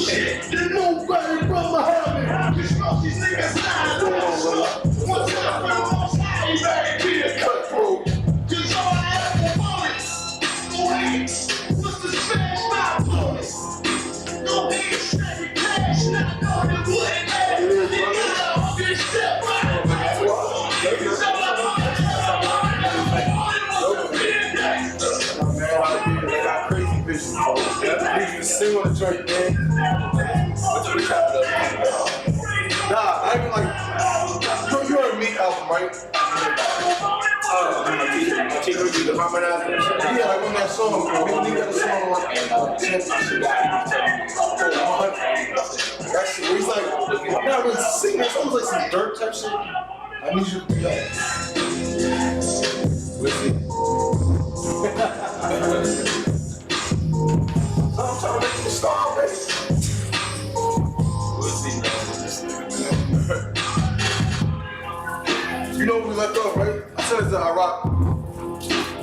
shit. Then nobody from Muhammad. Cause these niggas not one time for the most high, you better be a cutthroat. Cause all I have for bullets. Wait, what's the smash my bullets? No niggas steady cash, not knowing the wooden ass. Nigga, I'll get set right. Cause all I want is they got crazy vision. They can sing on the joint, man. What's the chapter? Nah, I even like. You heard me album, right? Yeah, like on that song, we got a song on that shit, where he's like, I'm not really singing, it's almost like some dirt type shit. I need you to be like, let's see. I'm trying to make you start already. We'll see, man. You know where we left off, right? I said it's Iraq.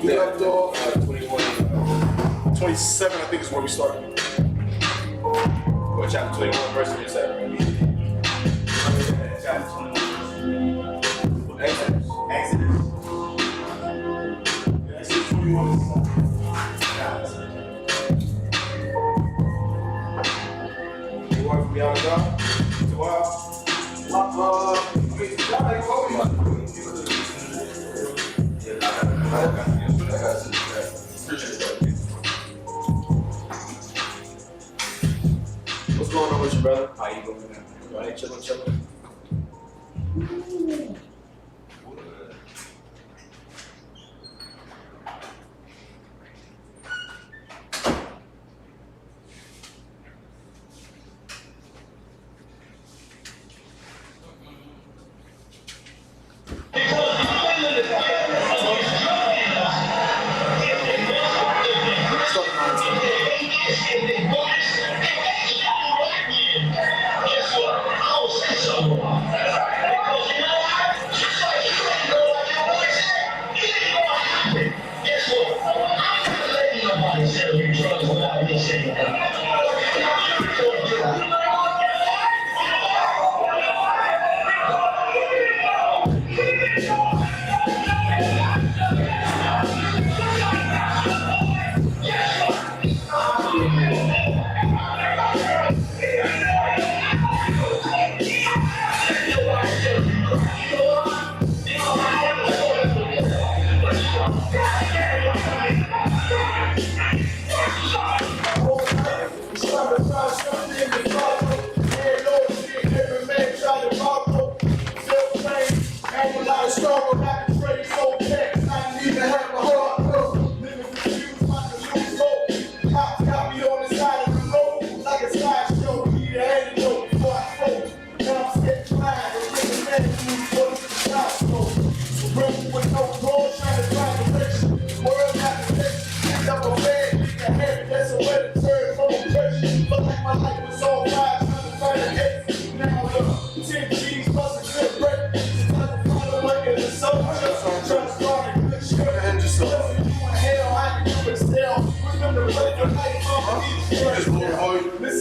We left off at 21, 27, I think is where we started. What, chapter 21, verse 27? Chapter 21. Exodus. Yeah, I said 21. You want to be on the ground? What's going on with you, brother? How you doing, man? Right, chillin'.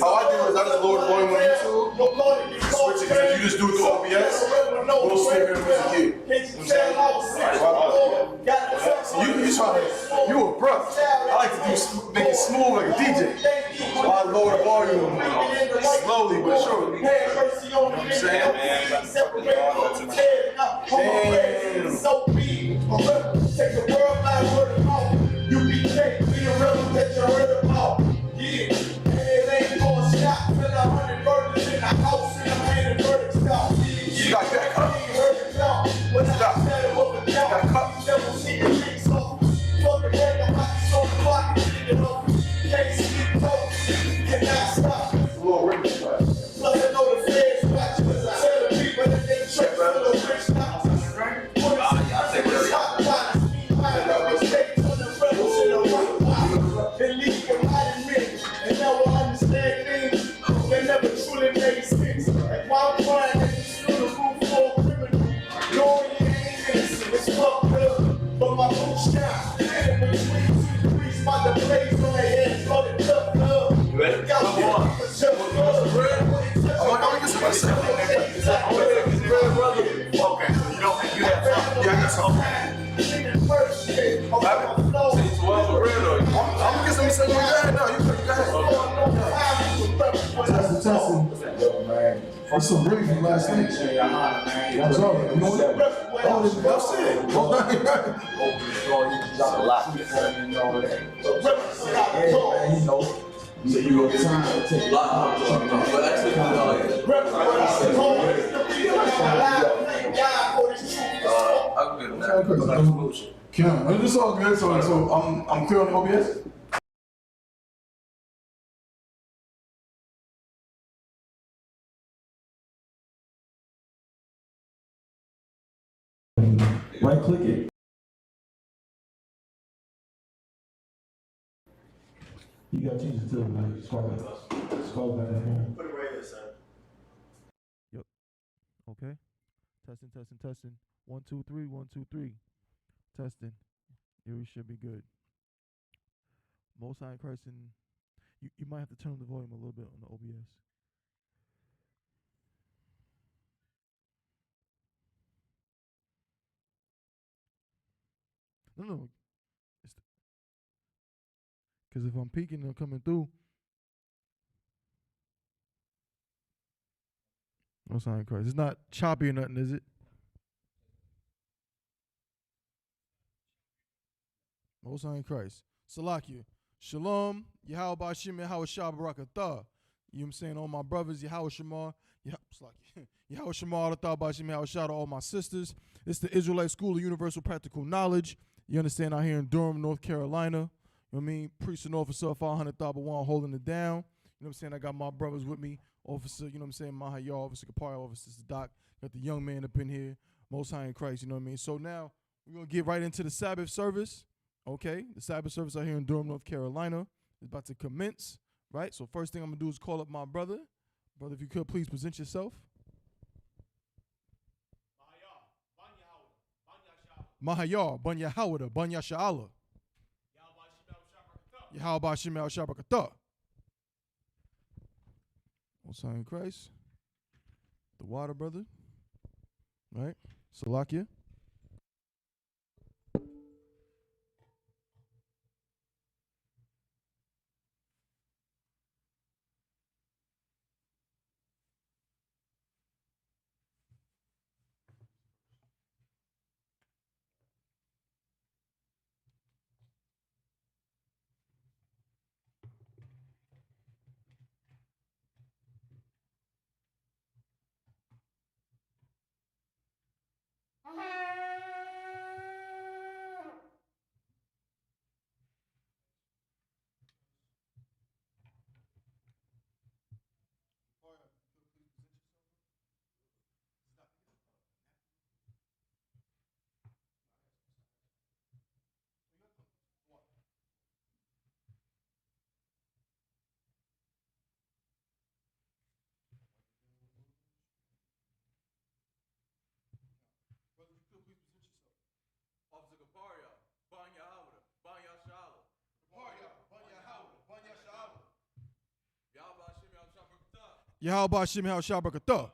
How I do is I just load volume on YouTube, switch it, because if you just do it to OBS, we'll stay here in music here. You know what I'm saying? So you trying to, you a bruh. I like to make it smooth like a DJ. So I lower the volume slowly but surely. You know what I'm saying? Take the world by word of mouth. U.P.K, be the real that you heard about. Yeah, and it ain't gonna stop till 100 burgers in the house and I'm handing verdicts out. You got that cup. When I said it was a job, never see the drinks off. Fuck the head, I'm about to start the clock and shit it up. Can't sleep cold, cannot stop. It's a little ring class. Plus I know the feds watch us. Tell the people that they trick for the rich knots. They leave your body rich and never understand things. They never truly made sense. Like why I'm crying that you still the roof for a criminal. Knowing you ain't innocent, it's fucked up. But my boots shine. And in between two degrees, my blaze on their head, so they tough love. You ready? Come on. I'm gonna get some say go ahead now. You go ahead. Testing. That's some brief from last night. That's all. You know what? Oh, that's it. It's a lot. So you gonna get time to take a lot of but actually, I'm good now. Kim, it's all good. So I'm clear on the OBS. Right click it. You gotta change it to like scroll back down. Put it right here, sir. Yep. Okay. Testing. 1, 2, 3. 1, 2, 3. Testing. Yeah, we should be good. Most High in Christ, and you might have to turn the volume a little bit on the OBS. No. Because if I'm peeking and coming through, Most High in Christ. It's not choppy or nothing, is it? Most High in Christ. Salakia. Shalom. Yahweh Bashim Yahweh Shabbarakatah. You know what I'm saying? All my brothers, Yahweh Shema. Yahweh Shema Alatah Bashim Yahweh Shah to all my sisters. It's the Israelite School of Universal Practical Knowledge. You understand? Out here in Durham, North Carolina. You know what I mean? Priest and officer 500,000 holding it down. You know what I'm saying? I got my brothers with me. Officer, you know what I'm saying? Mahayar, Officer Kapari, Officer Doc. Got the young man up in here. Most High in Christ, you know what I mean? So now we're going to get right into the Sabbath service. Okay, the Sabbath service out here in Durham, North Carolina is about to commence, right? So first thing I'm going to do is call up my brother. Brother, if you could, please present yourself. Mahayar, Banya Hawada, Banya Sha'ala. Yahweh Shemel Shabrakatah. Most High in Christ. The water, brother. Right? Salakia. Officer Kaparia, Banya Hawada, Banya Shala. Kaparia, Banya Hawada, Banya Shala. Yahweh Shemi Al Shabrakatah. Yahweh Shemel Shabrakatah.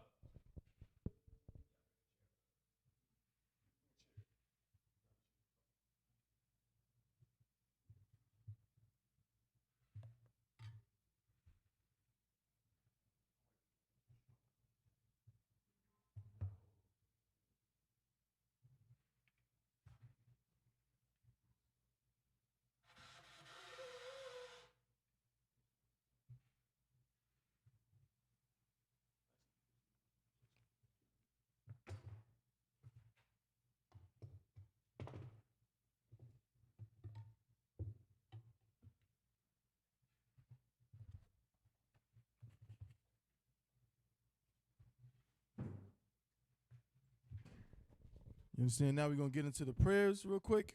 You understand? Now we're going to get into the prayers real quick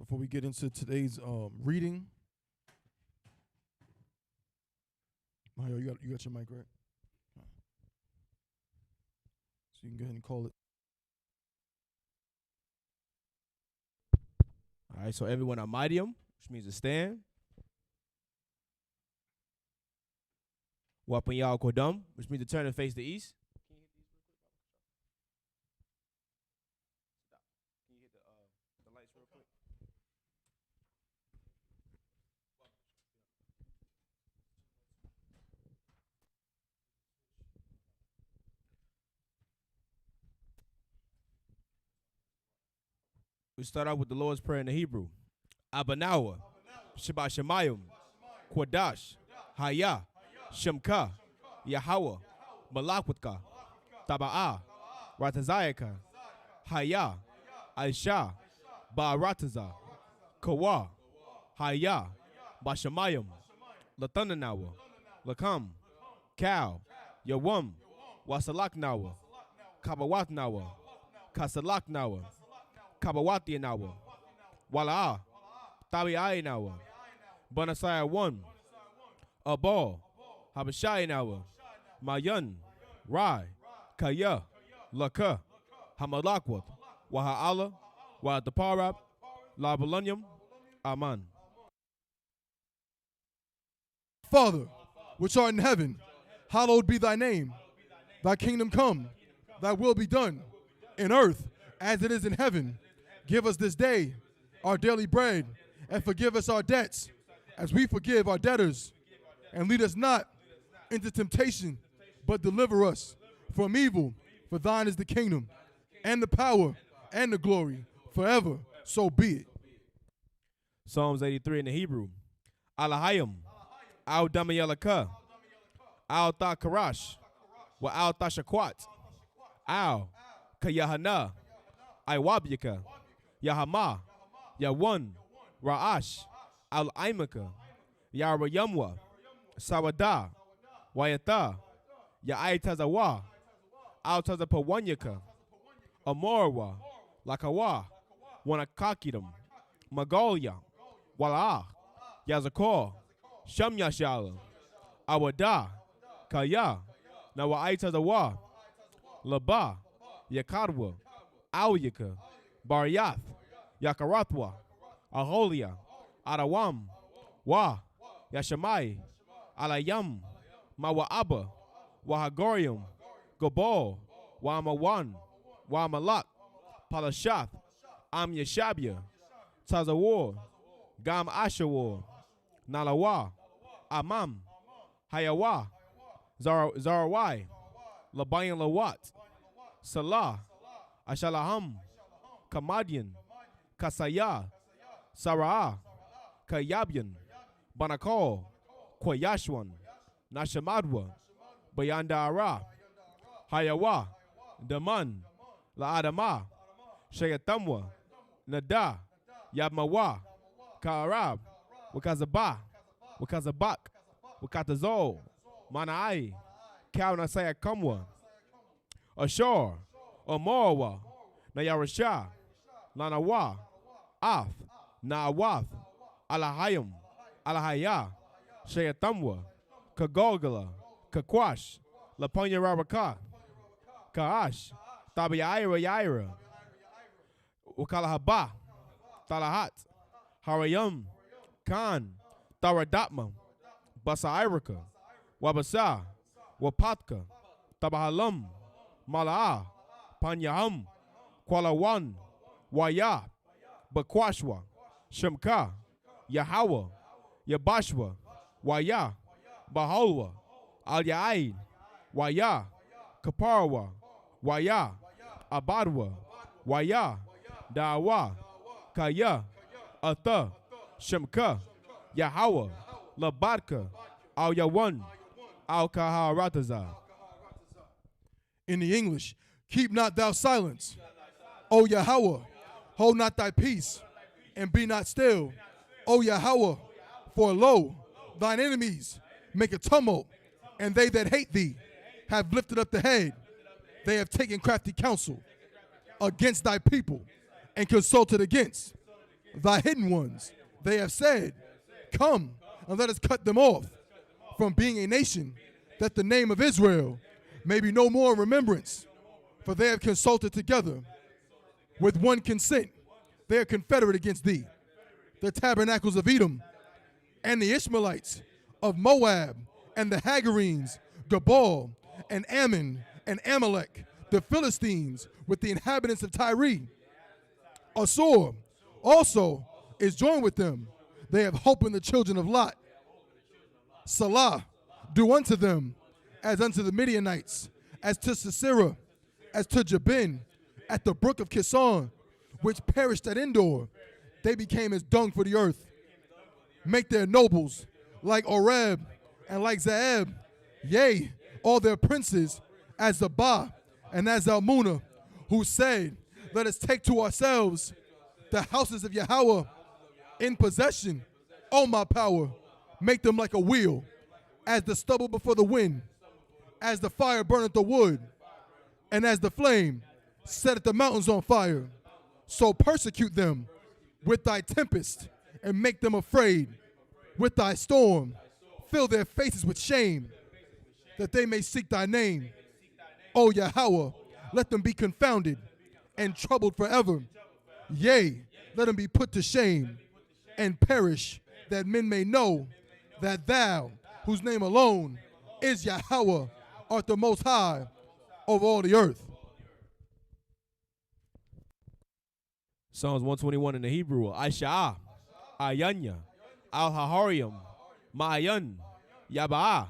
before we get into today's reading. Mario, you got your mic, right? So you can go ahead and call it. All right, so everyone on Midium, which means to stand. Wapan Yao Kodum, which means to turn and face the east. Can you hit the We start out with the Lord's Prayer in the Hebrew. Abanawa, Shabbat Shemayim, Quadash, Haya, Shemka, Yahweh, Malakwtka, Taba'a, Ratazayaka, Haya, Aisha, Ba'arataza, Kawa, Haya, Bashamayim, Latananawa, Lakam, Cow, Yawam, Wasalaknawa, Kabawatnawa, Kasalaknawa, Kabawatianawa, Wala'a, Tabi'ayanawa, Banasaya 1, Abal, Habashayanawa, Mayan, Rai, Kaya, Laka, Hamalakwat, Waha'ala, Wa'ataparab, Labalanyam, Aman. Father, which art in heaven, hallowed be thy name. Thy kingdom come, thy will be done, in earth as it is in heaven. Give us this day our daily bread, and forgive us our debts, as we forgive our debtors. And lead us not into temptation, but deliver us from evil. For thine is the kingdom, and the power, and the glory, forever. So be it. Psalms 83 in the Hebrew. Alahayim, Al Damayalaka, Al Ta Karash, Wa Al Tashakwat, Al Kayahanna, I.W.K, Yahama, Yawan, Ra'ash, Al Imaka, Yarayamwa, Sawada, Wayata, Ya'aytazawa, Al Tazapawanyaka, Amorwa, Lakawa, Wanakakiram, Magolia, Wala, Yazakor, Shamyashala, Awada, Kaya, Nawa'aytazawa, Laba, Yakadwa, Awyaka, Baryath, Yakarathwa, Aholia, Arawam, Wa, Yashamai, Alayam, Mawa'aba, Wahagorium, Gobal, Wamawan, Wamalak, Palashath, Am Yeshabia, Tazawar, Gam Ashawar, Nalawa, Amam, Hayawa, Zarawai, Labayan Lawat, Salah, Ashalaham, Kamadian, Kasaya, Sarah, Kayabian, Banakol, Kwayashwan, Nashamadwa, Bayandara, Hayawa, Daman, La'adama, Shayatamwa, Nada, Yabmawa, Ka'arab, Wakazaba, Wakazabak, Wakatazol, Manai, Kaunasaya Kamwa, Ashor, Omorwa, Nayarasha, Lanawa, Af, Naawath, Alahayim, Alahaya, Shayatamwa, Kagolgala, Kakwash, Lapanya Rabaka, Kaash, Tabiaira Yaira, Ukalahaba, Talahat, Harayam, Khan, Taradatma, Basairaka, Wabasa, Wapatka, Tabahalam, Mala'a, Panyaham, Kwalawan, Waya, Bakwashwa, Shemka, Yahweh, Yabashwa, Waya, Bahalwa, Al Ya'id, Waya, Kaparwa, Waya, Abadwa, Waya, Dawa, Kaya, Atha, Shemka, Yahweh, Labadka, Al Yawan, Al Kaharataza. In the English, keep not thou silence, O Yahweh, hold not thy peace, and be not still, O Yahweh, for lo, thine enemies make a tumult, and they that hate thee have lifted up the head. They have taken crafty counsel against thy people, and consulted against thy hidden ones. They have said, come, and let us cut them off from being a nation, that the name of Israel may be no more in remembrance. For they have consulted together with one consent. They are confederate against thee. The tabernacles of Edom, and the Ishmaelites of Moab, and the Hagarenes, Gabal, and Ammon, and Amalek, the Philistines, with the inhabitants of Tyre, Asur, also is joined with them. They have hope in the children of Lot. Salah, do unto them as unto the Midianites, as to Sisera, as to Jabin, at the brook of Kison, which perished at Endor. They became as dung for the earth. Make their nobles like Oreb and like Zaeb, yea, all their princes as Zabah and as Zalmunna, who said, let us take to ourselves the houses of Yahweh in possession. O my power, make them like a wheel, as the stubble before the wind, as the fire burneth the wood, and as the flame setteth the mountains on fire. So persecute them with thy tempest, and make them afraid with thy storm. Fill their faces with shame, that they may seek thy name. O Yahweh, let them be confounded and troubled forever. Yea, let them be put to shame and perish, that men may know that thou, whose name alone is Yahweh, art the most high over all the earth. Psalms 121 in the Hebrew. Aisha'ah, Ayanya, Al-Haharium, Ma'ayan, Yaba'ah,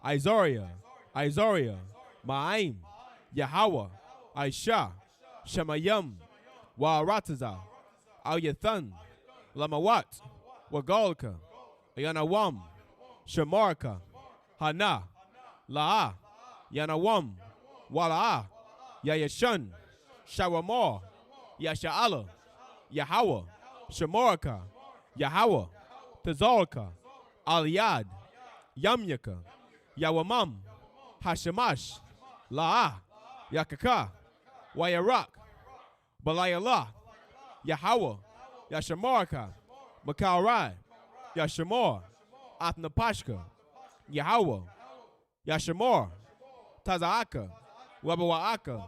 Izoria, Ma'aim, Yahweh, Aisha, Shemayim, Wa'arataza, Al-Yathan, Lamawat, Wagalka, Yanawam, Shemarka, Hana, La'ah, Yanawam, Wala'ah, Yayashan, Shawamar, Yasha'ala, Yahweh, Shemoraka, Yahweh, Tazarka, Aliyad, Yamyaka, Yawamam, Hashemash, La'ah, Yakaka, Wayarak, Balayallah, Yahweh, Yashamaraka, Makarai, Yashamor, Atnapashka, Yahweh, Yashamor, Tazaaka, Wabawaaka,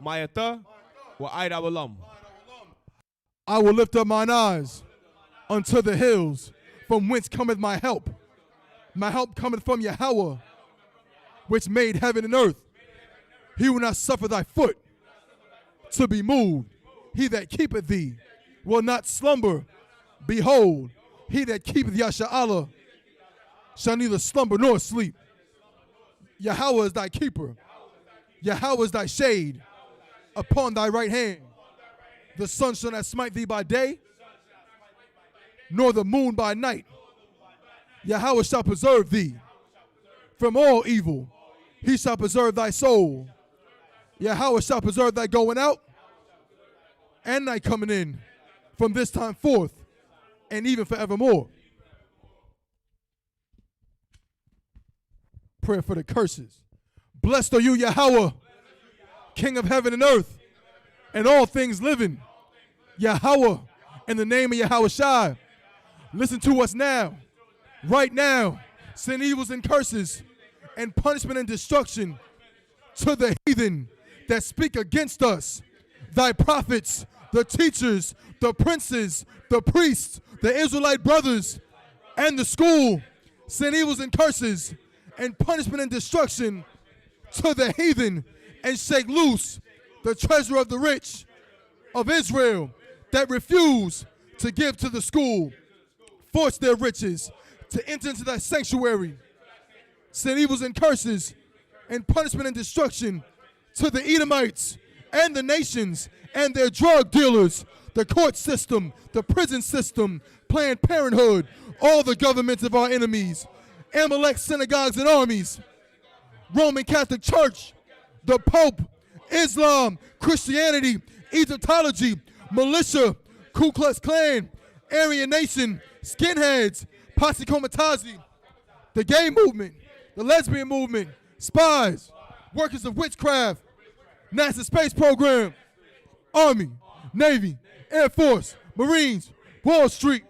Mayata, Wa'aidawalam. I will lift up mine eyes unto the hills, from whence cometh my help. My help cometh from Yahweh, which made heaven and earth. He will not suffer thy foot to be moved. He that keepeth thee will not slumber. Behold, he that keepeth Yasha'Allah shall neither slumber nor sleep. Yahweh is thy keeper. Yahweh is thy shade upon thy right hand. The sun shall not smite thee by day, nor the moon by night. Yahweh shall preserve thee from all evil. He shall preserve thy soul. Yahweh shall preserve thy going out and thy coming in from this time forth and even forevermore. Prayer for the curses. Blessed are you, Yahweh, King of heaven and earth, and all things living. Yahweh, in the name of Yahweh Shai, listen to us now, right now. Send evils and curses and punishment and destruction to the heathen that speak against us, thy prophets, the teachers, the princes, the priests, the Israelite brothers, and the school. Send evils and curses and punishment and destruction to the heathen, and shake loose the treasure of the rich of Israel that refuse to give to the school. Force their riches to enter into thy sanctuary. Send evils and curses and punishment and destruction to the Edomites and the nations and their drug dealers, the court system, the prison system, Planned Parenthood, all the governments of our enemies, Amalek synagogues and armies, Roman Catholic Church, the Pope, Islam, Christianity, Egyptology, militia, Ku Klux Klan, Aryan Nation, skinheads, Posse Comitazi, the gay movement, the lesbian movement, spies, workers of witchcraft, NASA space program, Army, Navy, Air Force, Marines, Wall Street.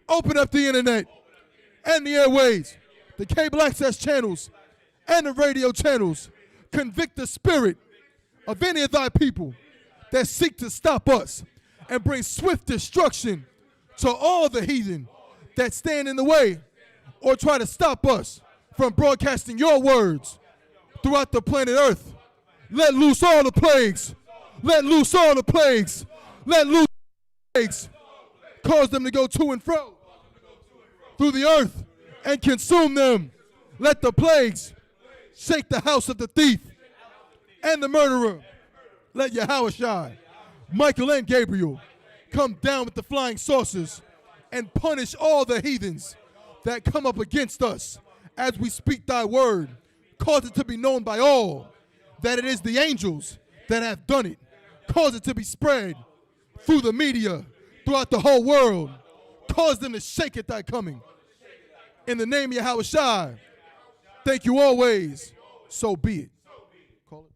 Open up the internet and the airways, the cable access channels, and the radio channels. Convict the spirit of any of thy people that seek to stop us, and bring swift destruction to all the heathen that stand in the way or try to stop us from broadcasting your words throughout the planet Earth. Let loose all the plagues. Let loose all the plagues. Let loose the plagues. Cause them to go to and fro through the earth and consume them. Let the plagues shake the house of the thief and the murderer. Let Yahushua, Michael and Gabriel come down with the flying saucers and punish all the heathens that come up against us as we speak thy word. Cause it to be known by all that it is the angels that have done it. Cause it to be spread through the media, throughout the whole world. Cause them to shake at thy coming. In the name of Yahushua, thank you always. So be it. Call it.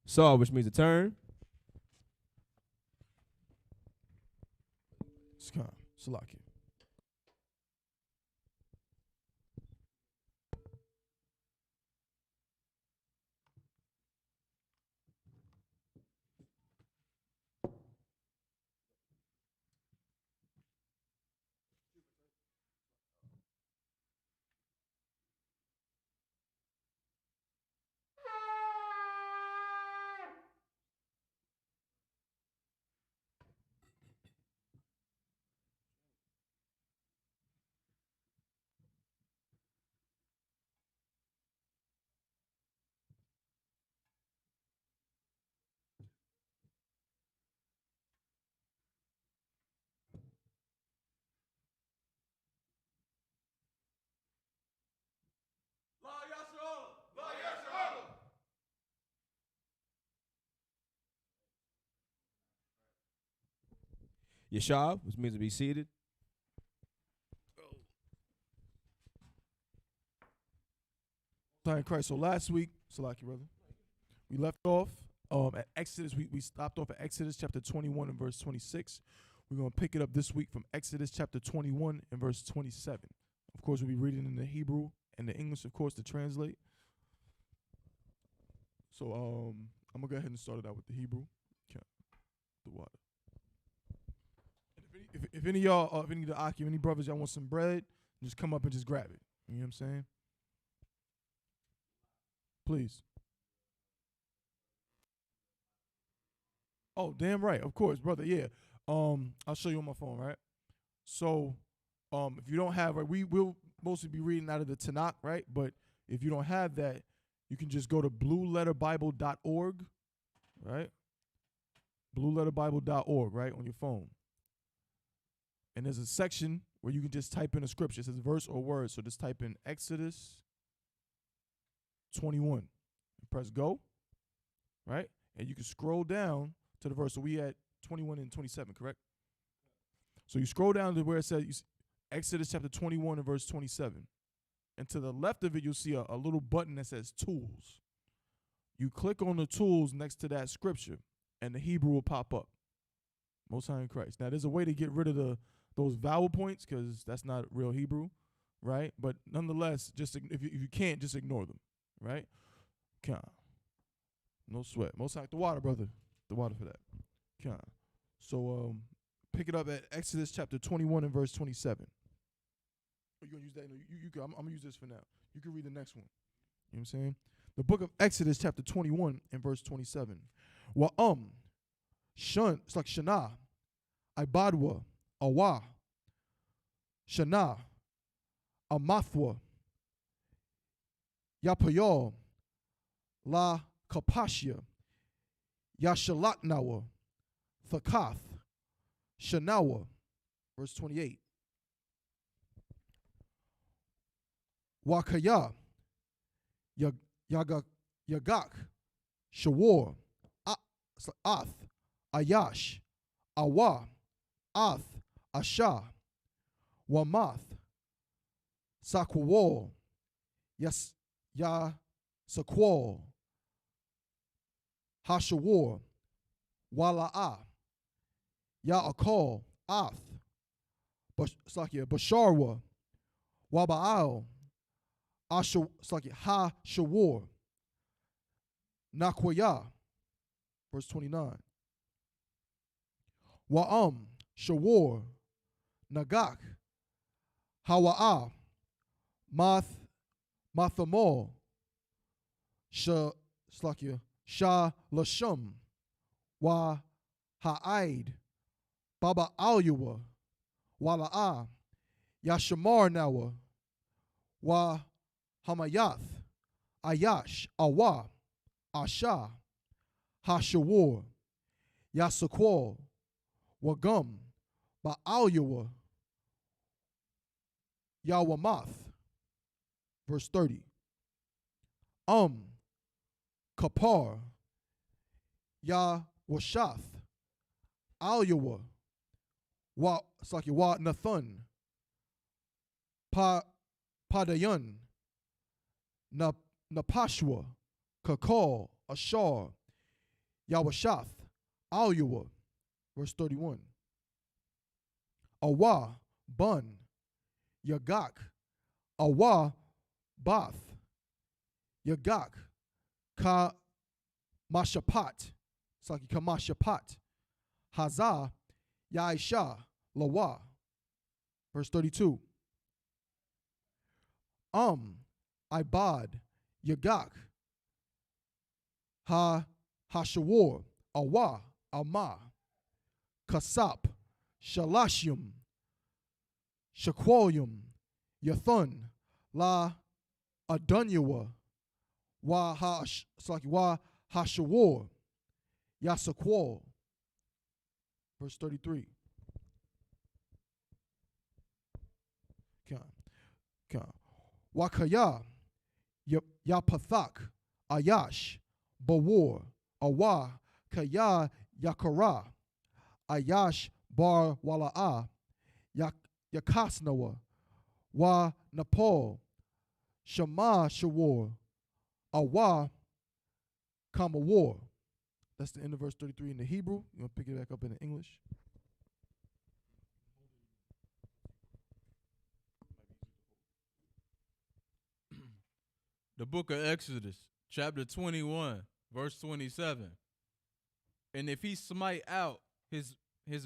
Saw, which means a turn. Salaki. La Yashalam! La Yashalam! Yashab, which means to be seated. In Christ. So last week, Salaki, brother, we left off at Exodus. We stopped off at Exodus chapter 21 and verse 26. We're going to pick it up this week from Exodus chapter 21 and verse 27. Of course, we'll be reading in the Hebrew and the English, of course, to translate. So I'm going to go ahead and start it out with the Hebrew. Okay. The water. If any of y'all, if any of the Aki, any brothers, y'all want some bread, just come up and just grab it. You know what I'm saying? Please. Oh, damn right. Of course, brother. Yeah. I'll show you on my phone, right? So, if you don't have, right, we will mostly be reading out of the Tanakh, right? But if you don't have that, you can just go to blueletterbible.org, right? Blueletterbible.org, right, on your phone. And there's a section where you can just type in a scripture. It says verse or word. So just type in Exodus 21. And press go, right? And you can scroll down to the verse. So we at 21 and 27, correct? So you scroll down to where it says Exodus chapter 21 and verse 27. And to the left of it, you'll see a little button that says tools. You click on the tools next to that scripture, and the Hebrew will pop up. Most High in Christ. Now, there's a way to get rid of those vowel points because that's not real Hebrew, right? But nonetheless, just if you can't, just ignore them, right? No sweat. Most High, the water, brother. The water for that. So pick it up at Exodus chapter 21 and verse 27. You're going to use that? No, I'm going to use this for now. You can read the next one. You know what I'm saying? The book of Exodus chapter 21 and verse 27. It's like Shana, Ibadwa, Awa, Shana, Amathwa, Yapayal, La Kapashia, Yashalaknawa, Thakath, Shanawa, verse 28. Wakaya, Yagak, Shawar, Ath, Ayash, Awa, Ath, Asha, Wamath, Sakwal, Sakwal, Hashawar, Wala'a, Ya'akal, Ath, Basharwa, Waba'al, Ha Shawar, Nakwaya, verse 29. Wa'am, Shawar, Nagak, Hawa'a, Mathamol, Sha Lashum, Wa Ha'aid, Baba Alyawa, Wala'a, Yashamar Nawa, Wa Hamayath, Ayash, Awa, Asha, Hashawar, Yasakwal, Wagum, Ba'alyawa, Yawamath. Verse 30. Kapar, Yawashath, Alyawa, Wa Nathun, Padayan, Napashwa, Kakal, Ashar, Yawashath, Alyawa. Verse 31. Awa, Bun, Yagak, Awa, Bath, Yagak, Ka Mashapat, Saki Kamashapat, Hazah, Yaisha, Lawa. Verse 32. Ibad, Yagak, Hashawar, Awa, Ama, Kasap, Shalashim, Shaqualium, Yathun, La Adunyawa, Wa Hashawar, Yasakwal. Verse 33. Wakaya, Yapathak, Ayash, Bawar, Awa, Kaya, Yakara, Ayash, Bar Wala'a, Yakasnawa, Wa Nepal, Shema Shawar, Awa, Kamawar. That's the end of verse 33 in the Hebrew. You want to pick it back up in the English? The book of Exodus, chapter 21, verse 27. And if he smite out his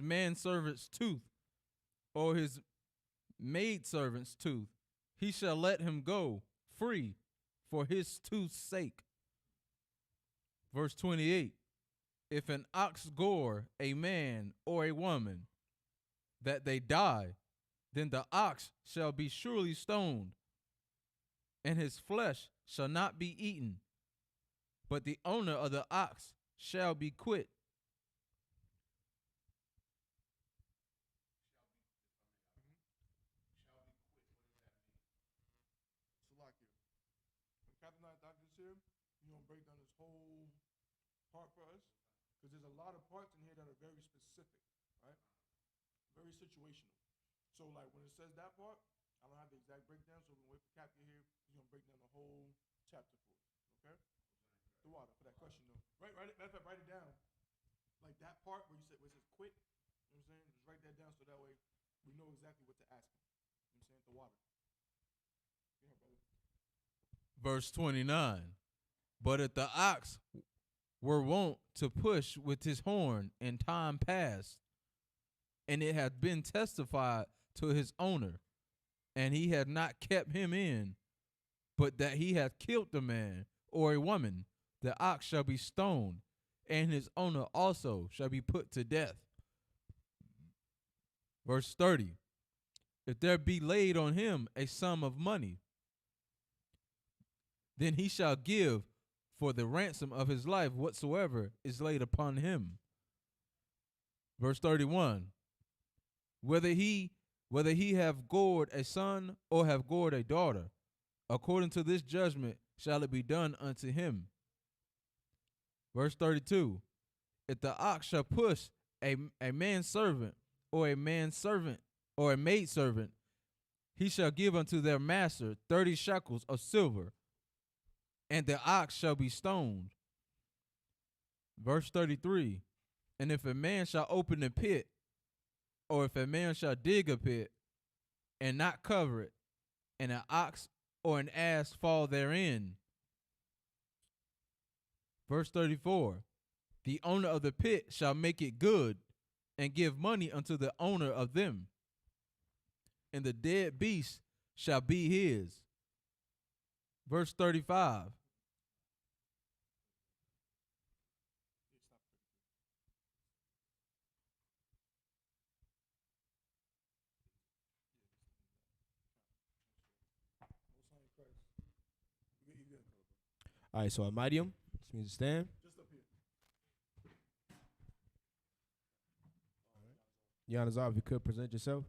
manservant's tooth or his maidservant's tooth, he shall let him go free for his tooth's sake. Verse 28. If an ox gore a man or a woman, that they die, then the ox shall be surely stoned, and his flesh shall not be eaten, but the owner of the ox shall be quit. Salakia. When Captain Doctor's here, you're going to break down this whole part for us, because there's a lot of parts in here that are very specific, right? Very situational. So, like, when it says that part, I don't have the exact breakdown, so we're going to wait for Cap to hear. He's going to break down the whole chapter for us, okay? The water, for that question, though. Write it down. Like that part where you said, where it says quit, you know what I'm saying? Just write that down so that way we know exactly what to ask him. You know what I'm saying? The water. Yeah, brother. Verse 29. But if the ox were wont to push with his horn in time past, and it had been testified to his owner, and he had not kept him in, but that he hath killed a man or a woman, the ox shall be stoned, and his owner also shall be put to death. Verse 30. If there be laid on him a sum of money, then he shall give for the ransom of his life whatsoever is laid upon him. Verse 31. Whether he have gored a son or have gored a daughter, according to this judgment shall it be done unto him. Verse 32. If the ox shall push a manservant or a manservant or a maidservant, he shall give unto their master 30 shekels of silver, and the ox shall be stoned. Verse 33. And if a man shall open a pit, or if a man shall dig a pit, and not cover it, and an ox or an ass fall therein. Verse 34. The owner of the pit shall make it good, and give money unto the owner of them, and the dead beast shall be his. Verse 35. All right, so Almightium, this means to stand. Just up here. YAHANNA, if you could present yourself.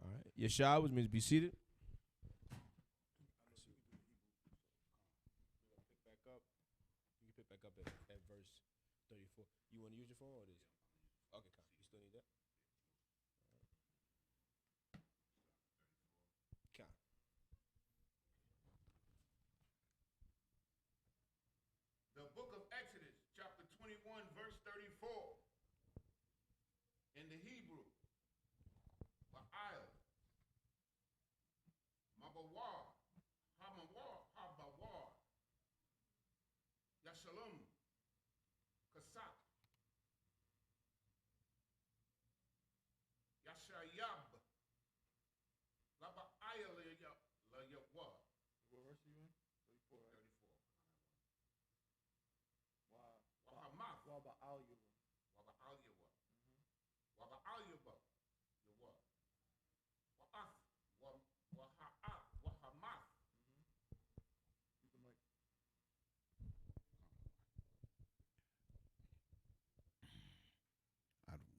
All right. Yeshua, which means be seated. Pick back up. You can pick back up at verse 34. You want to use your phone or this? Okay, Con. You still need that? Con. The book of Exodus, chapter 21, verse 34. In the Hebrew, Ba'al, Mabawar, Hamawar, Habawar, Yashalom, Kasak, Yashayab, Laba'ayal, Layawar. What verse are you in? 34, right? 34. Wahamath. Waba'al-Yuba. Waba'al-Yuba. Waba'al-Yuba. Yuwa. Wa'ath. Waha'ath. Wahamath. Keep the mic.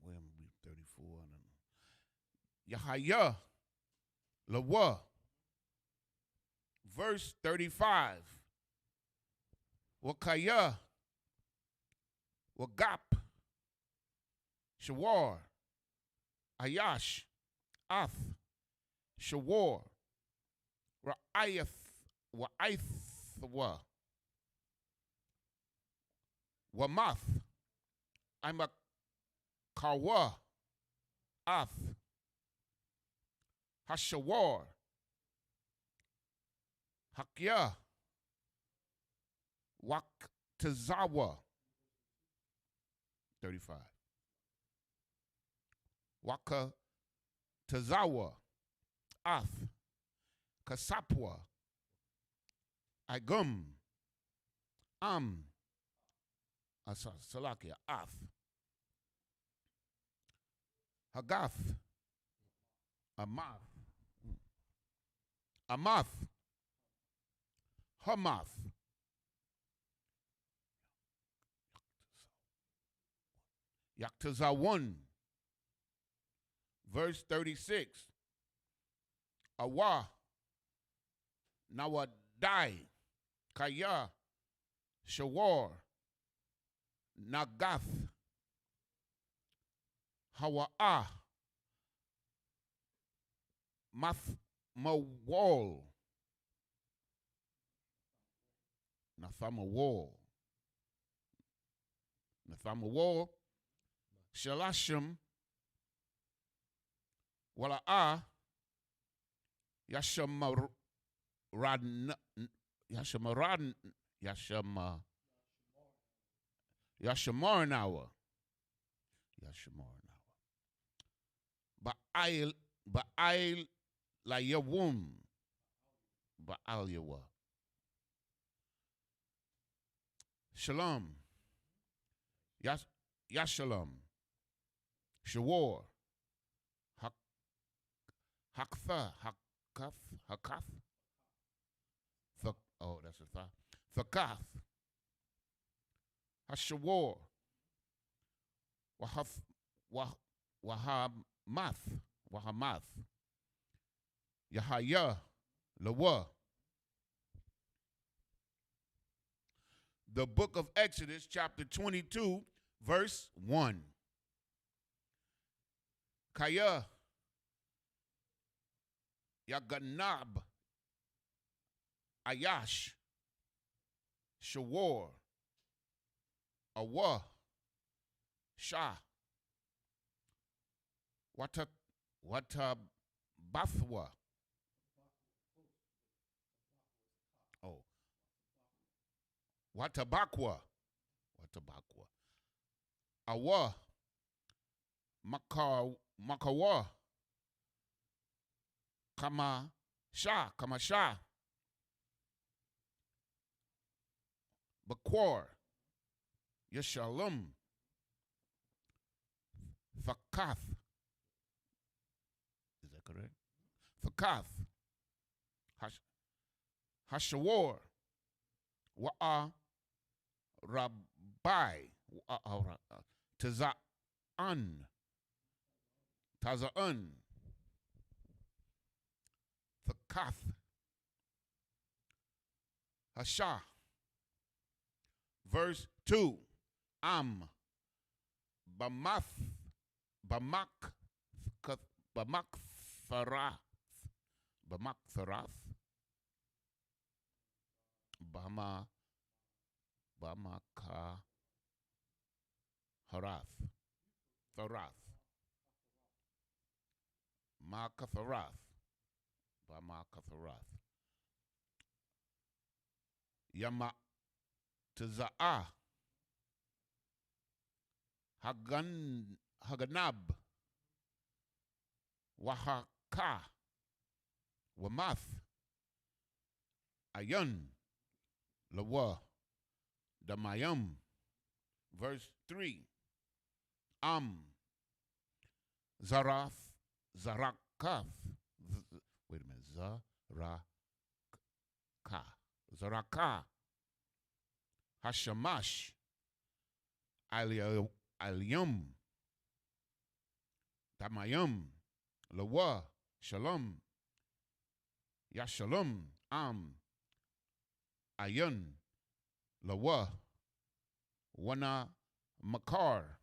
Where am I? 34. I don't know. Yahaya. Lawa. Verse 35. Wakaya. Wagap. Shawar. Ayash. Ath. Shawar. Ra'ayth. Wa'aythwa. Wamath. I'm a Kawa. Ath. Hashawar. Hakya. Waktazawa. 35. Waka Tazawa. Ath. Kasapwa. Agum. Salakia. Ath. Hagath. Amath. Amath. Hamath. Yaktazawun. Verse 36. Awa. Nawadai. Kaya. Shawar. Nagath. Hawa'a. Mathmawal. Nathamawal. Nathamawal. Shalashim. Wala'a. Yashamaran. Yashamarnawa. Ba'al la yawum. Ba'al yawa. Shalom. Yashalom. Shawar. Haktha. Hakath. Oh, that's a thought. Thakath. Hashawar. Wahamath. Yahaya. Lawa. The book of Exodus, chapter 22, verse 1. Kaya. Yaganab. Ayash. Shawar. Awa. Shah. Watab Tabathwa. Oh. Watabakwa. Watabakwa. Awa. Makawa. Kamasha. Bakwar. Yeshalom. Fakath. Is that correct? Fakath. Hashawar. Wa'a Rabbi. Taza'an. Fakath. Hasha. Verse 2. Bamak Farath. Bamaka Harath. Farath. Makafarath. Bamakafarath. Yama Taza'ah. Haganab. Wahaka. Wamath. Ayun. Lawa. Damayam. Verse 3. Zarakath. Wait a minute. Zaraka. Hashamash. Aliyum. Damayam. Lawa. Shalom. Yashalom. Ayun. Lawa. Wana Makar.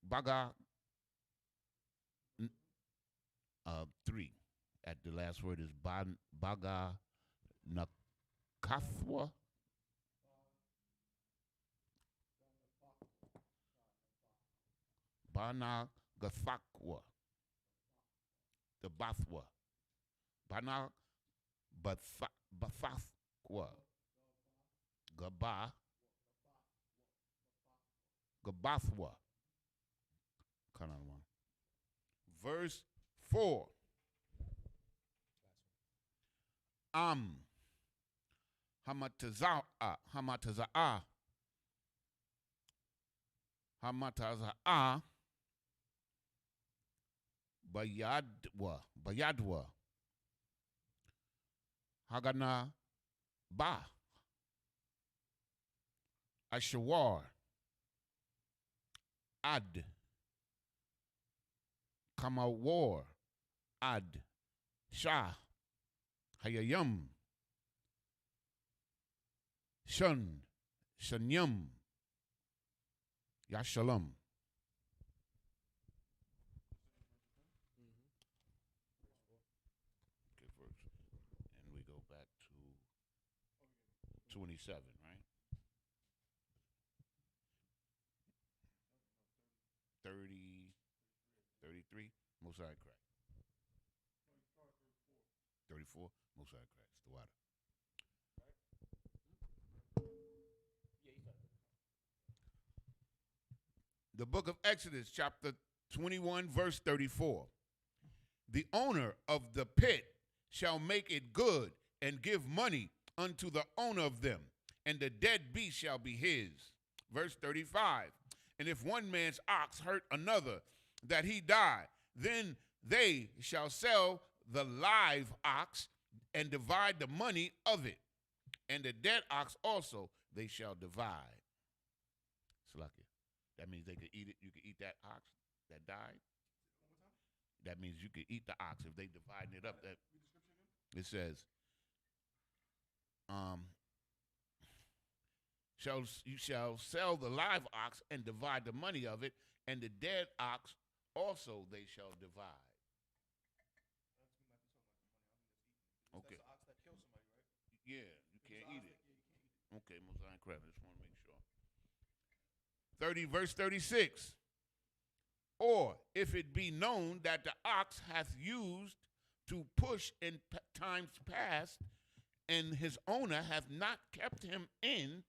Baga. 3. At the last word is Baga Nakathwa. Bana Gathakwa. The Bathwa. Bana Bathathwa. Gabathwa. Kind of one. Verse 4. Hamatazaa. Bayadwa. Hagana Ba. Ashawar. Ad. Kamawar. Ad. Shah. Hayayam. Shanyam. Yashalom. Okay, verse. And we go back to 27, right? 30, 33, Mosai crack. 34, Mosai cracks the water. The book of Exodus, chapter 21, verse 34. The owner of the pit shall make it good and give money unto the owner of them, and the dead beast shall be his. Verse 35. And if one man's ox hurt another, that he die, then they shall sell the live ox and divide the money of it. And the dead ox also they shall divide. Salakia. That means they could eat it. You could eat that ox that died. That means you could eat the ox if they dividing it up. That it says, you shall sell the live ox and divide the money of it, and the dead ox also they shall divide. Okay. That's the ox that kills somebody, right? Yeah, you can't eat it. Okay, Mosaic crap. I just want to make sure. 30, verse 36. Or if it be known that the ox hath used to push in times past, and his owner hath not kept him in,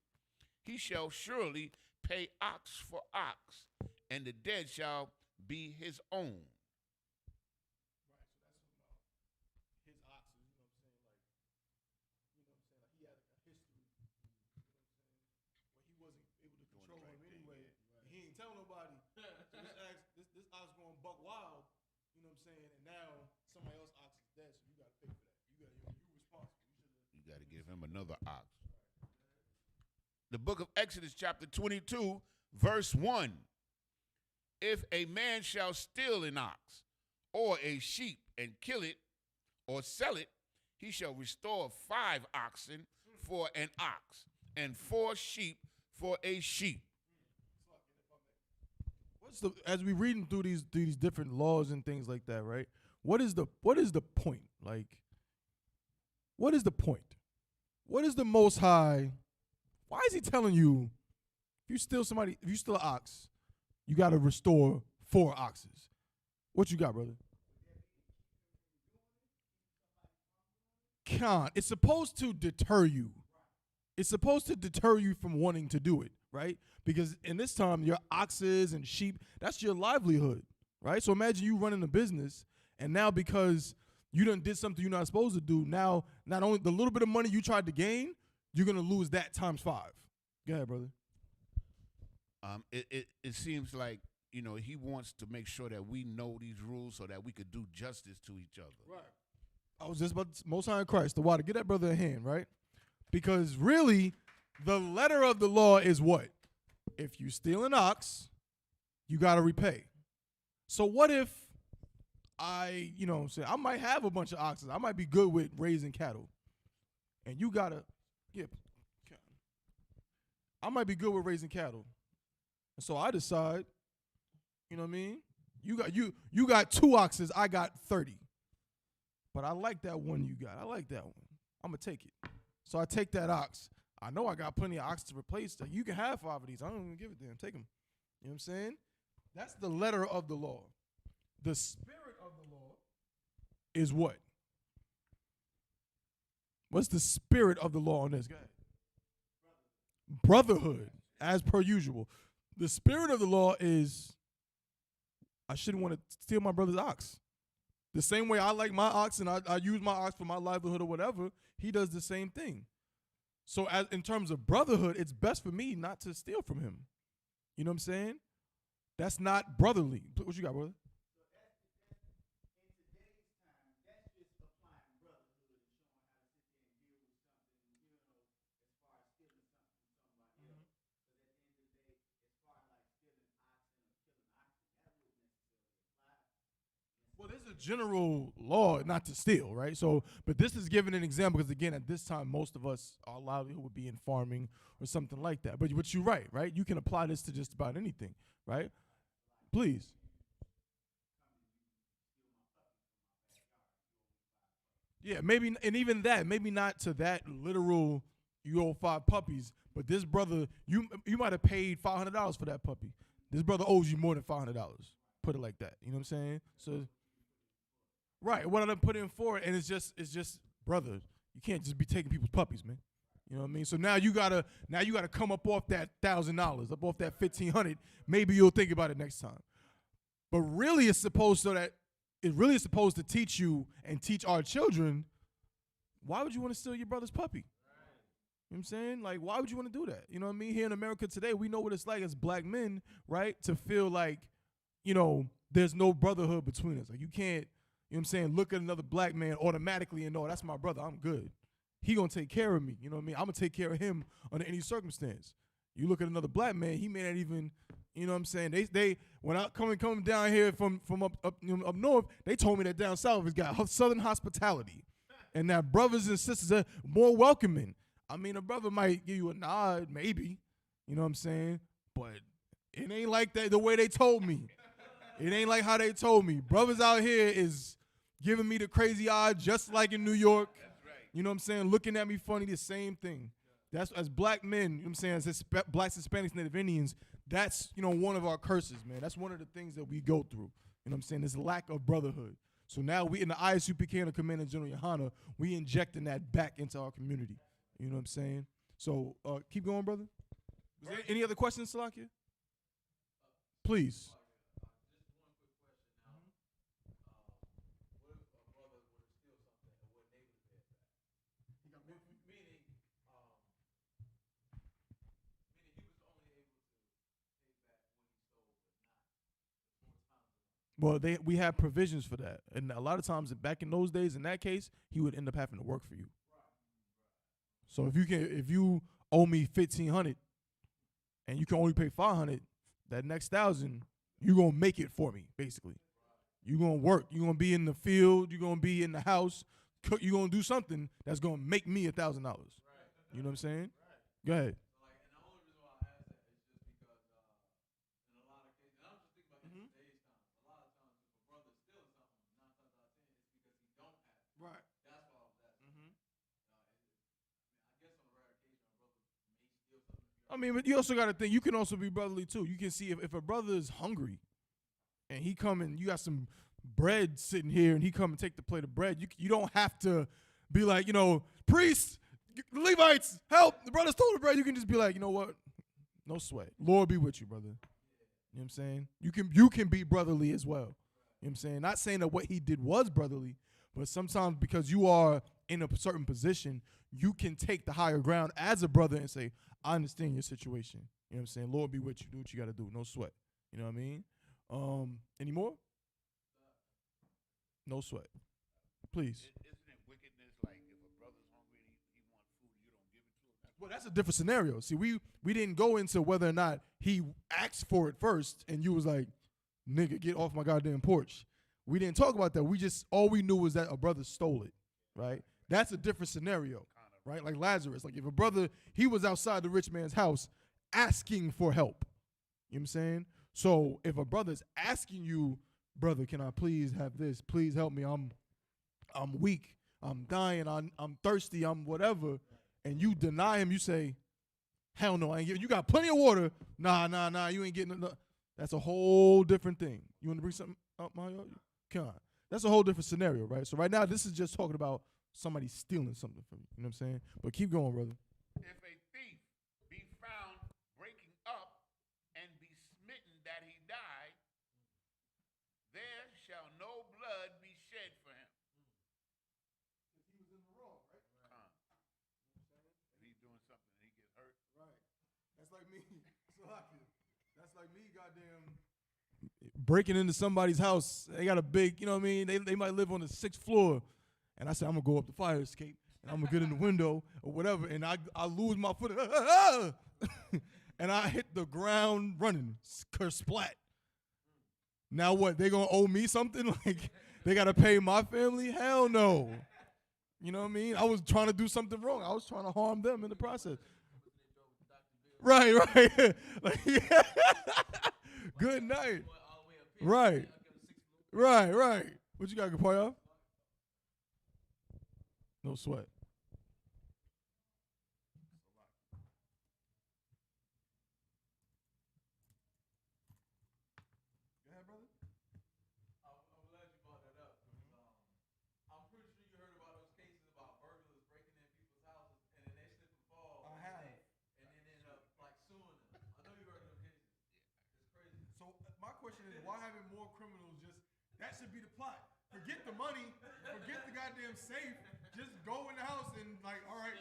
he shall surely pay ox for ox, and the dead shall be his own. His oxes, you know what I'm saying? Like, he had a history, you know what I'm saying? Where he wasn't able to control him anyway. He ain't tell nobody. So this ox going buck wild, you know what I'm saying? And now somebody else ox is dead, so you got to pay for that. You responsible. You got to give him another ox. The book of Exodus, chapter 22, verse 1. If a man shall steal an ox or a sheep and kill it or sell it, he shall restore 5 oxen for an ox and 4 sheep for a sheep. As we reading through these different laws and things like that, right? What is the point? Like, what is the point? What is the Most High? Why is he telling you if you steal an ox, you got to restore 4 oxes? What you got, brother? It's supposed to deter you. It's supposed to deter you from wanting to do it, right? Because in this time, your oxes and sheep, that's your livelihood, right? So imagine you running a business, and now because you done did something you're not supposed to do, now not only the little bit of money you tried to gain, you're going to lose that times 5. Go ahead, brother. It seems like, he wants to make sure that we know these rules so that we could do justice to each other. Right. I was just about to, Most High in Christ, the water. Get that brother a hand, right? Because really, the letter of the law is what? If you steal an ox, you got to repay. So what if I might have a bunch of oxes. I might be good with raising cattle. And you got to, I might be good with raising cattle. And so I decide, you know what I mean? You got 2 oxes, I got 30. But I like that one you got. I like that one. I'm going to take it. So I take that ox. I know I got plenty of ox to replace. You can have 5 of these. I don't even give it to them. Take them. You know what I'm saying? That's the letter of the law. The spirit of the law is what? What's the spirit of the law on this? Go ahead. Brotherhood, as per usual. The spirit of the law is I shouldn't want to steal my brother's ox. The same way I like my ox and I use my ox for my livelihood or whatever, he does the same thing. So in terms of brotherhood, it's best for me not to steal from him. You know what I'm saying? That's not brotherly. What you got, brother? Well, there's a general law not to steal, right? So, but this is giving an example because, again, at this time, most of us, our livelihood would be in farming or something like that. But you're right, right? You can apply this to just about anything, right? Please. Yeah, maybe, and even that, maybe not to that literal, you owe 5 puppies, but this brother, you might have paid $500 for that puppy. This brother owes you more than $500. Put it like that. You know what I'm saying? So, right, what I done put in for it, and it's just, brother, you can't just be taking people's puppies, man. You know what I mean? So now you gotta come up off that $1,000, up off that $1,500. Maybe you'll think about it next time. But really, it's supposed to teach you and teach our children. Why would you want to steal your brother's puppy? You know what I'm saying? Like, why would you want to do that? You know what I mean? Here in America today, we know what it's like as black men, right? To feel like, there's no brotherhood between us. Like, you can't, you know what I'm saying, look at another black man automatically and know, that's my brother, I'm good. He gonna take care of me, you know what I mean? I'm gonna take care of him under any circumstance. You look at another black man, he may not even, you know what I'm saying? They when I come down here from up north, they told me that down south has got southern hospitality. And that brothers and sisters are more welcoming. I mean, a brother might give you a nod, maybe, you know what I'm saying? But it ain't like that the way they told me. It ain't like how they told me. Brothers out here is giving me the crazy eye just like in New York. That's right. You know what I'm saying? Looking at me funny, the same thing. That's as black men, you know what I'm saying, as blacks, Hispanics, Native Indians, that's, one of our curses, man. That's one of the things that we go through. You know what I'm saying? This lack of brotherhood. So now we in the I.S.U.P.K and the Commanding General YAHANNA, we injecting that back into our community. You know what I'm saying? So keep going, brother. Is there any other questions, Salakia? Please. Well, we have provisions for that, and a lot of times back in those days, in that case, he would end up having to work for you. So if you owe me $1,500, and you can only pay $500, that next $1,000, you gonna make it for me, basically. You gonna work. You gonna be in the field. You gonna be in the house. Cook. You gonna do something that's gonna make me $1,000. You know what I'm saying? Go ahead. Right. That's what I was asking. I mean, but you also got to think, you can also be brotherly too. You can see if a brother is hungry and he come and you got some bread sitting here and he come and take the plate of bread, you don't have to be like, priests, Levites, help, the brother stole the bread. You can just be like, you know what? No sweat. Lord be with you, brother. You know what I'm saying? You can be brotherly as well. You know what I'm saying? Not saying that what he did was brotherly, but sometimes because you are in a certain position, you can take the higher ground as a brother and say, I understand your situation. You know what I'm saying? Lord be with you. Do what you got to do. No sweat. You know what I mean? Any more? No sweat. Please. Isn't it wickedness like if a brother's hungry and he wants food, you don't give it to him? Well, that's a different scenario. See, we didn't go into whether or not he asked for it first and you was like, nigga, get off my goddamn porch. We didn't talk about that. All we knew was that a brother stole it, right? That's a different scenario, right? Like Lazarus. Like if a brother, he was outside the rich man's house asking for help. You know what I'm saying? So if a brother's asking you, brother, can I please have this? Please help me. I'm weak. I'm dying. I'm thirsty. I'm whatever. And you deny him, you say, hell no, I ain't giving. You got plenty of water. Nah, you ain't getting enough. That's a whole different thing. You want to bring something up, Mario? Come on. That's a whole different scenario, right? So right now, this is just talking about somebody stealing something from you. You know what I'm saying? But keep going, brother. If a thief be found breaking up and be smitten that he die, there shall no blood be shed for him. He was in the wrong, right? If he's doing something and he gets hurt. Right. That's like me. That's like me, goddamn. Breaking into somebody's house. They got a big, you know what I mean? They might live on the 6th floor. And I said, I'm going to go up the fire escape. And I'm going to get in the window or whatever. And I lose my foot. And I hit the ground running. Splat. Now what? They going to owe me something? Like, they got to pay my family? Hell no. You know what I mean? I was trying to do something wrong. I was trying to harm them in the process. Right. Like, yeah. Good night. Right. What you got, Gapoya? No sweat. Go ahead, brother. I'm glad you brought that up. I'm pretty sure you heard about those cases about burglars breaking in people's houses and then they slip and fall. I have. And then end up like suing them. I know you heard of those cases. It's crazy. So my question is, why haven't more criminals that should be the plot. Forget the money, forget the goddamn safe, just go in the house and like, all right,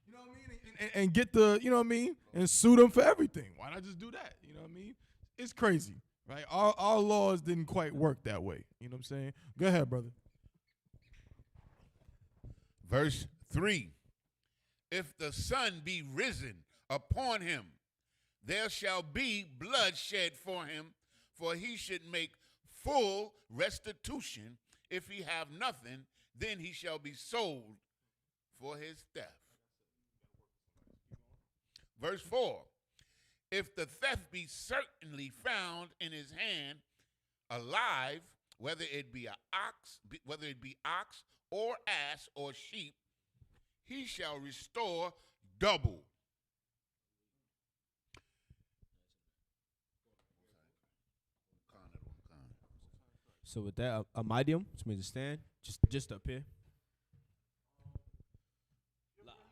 you know what I mean? And get the, you know what I mean? And sue them for everything. Why not just do that? You know what I mean? It's crazy, right? Our laws didn't quite work that way. You know what I'm saying? Go ahead, brother. Verse 3. If the sun be risen upon him, there shall be blood shed for him, for he should make full restitution. If he have nothing, then he shall be sold for his theft. Verse 4. If the theft be certainly found in his hand alive, whether it be ox or ass or sheep, he shall restore double. So with that, a medium, which means to stand, just up here. La. No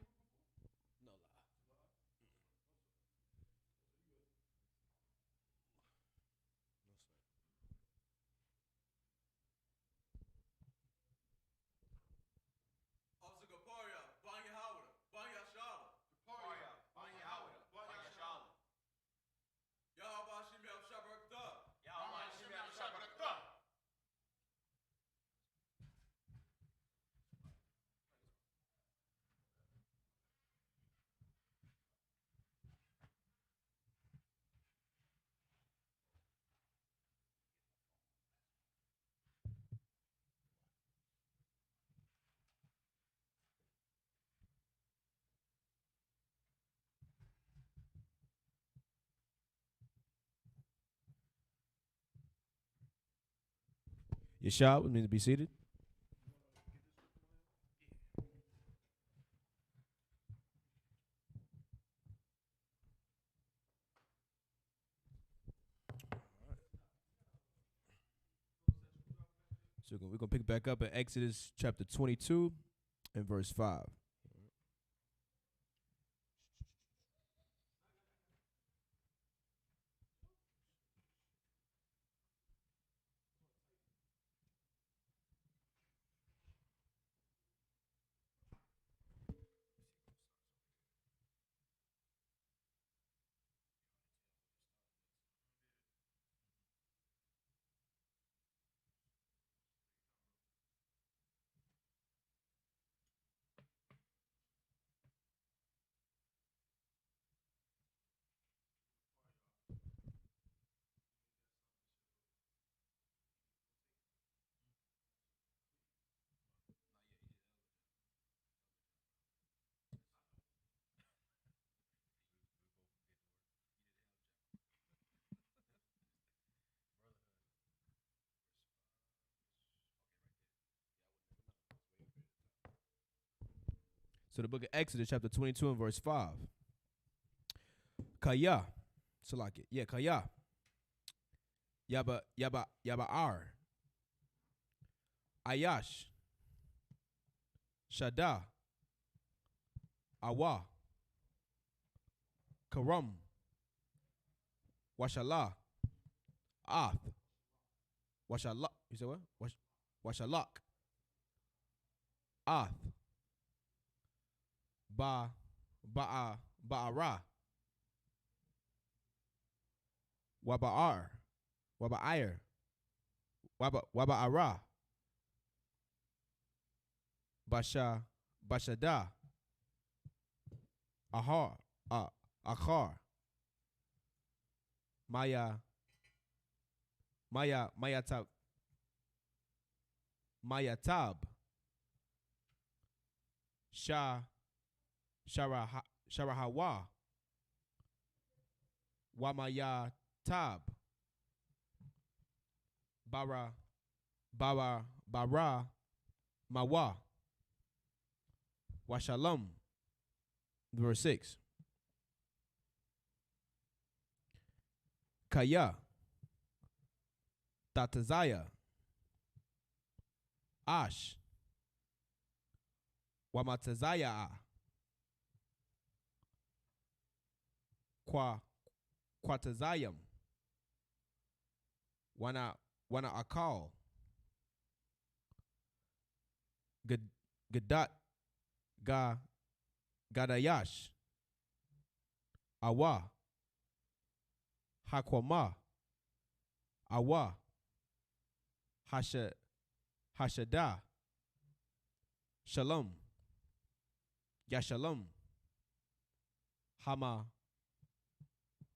la. Yeshua, which means to be seated. So we're gonna pick back up in Exodus chapter 22 and verse 5. So the book of Exodus chapter 22 and verse 5. Kaya. Salaki. Yeah, Kaya. Yaba Ar. Ayash. Shada. Awa. Karam. Washala. Ath. Washala. You said what? Washalak. Ath. Ba'ara. Waba'ar. Waba'ir. Waba'ara. Bashada. Ahar. Akhar. Mayatab. Sharahawa. Wamayatab. Bara Mawa. Washalam. Verse 6. Kaya. Tatazaya. Ash. Wamatazaya. Quatazayam. Wana Akal. Gadat Gadayash. Awa. Hakwama. Awa. Hashada. Shalom. Yashalom.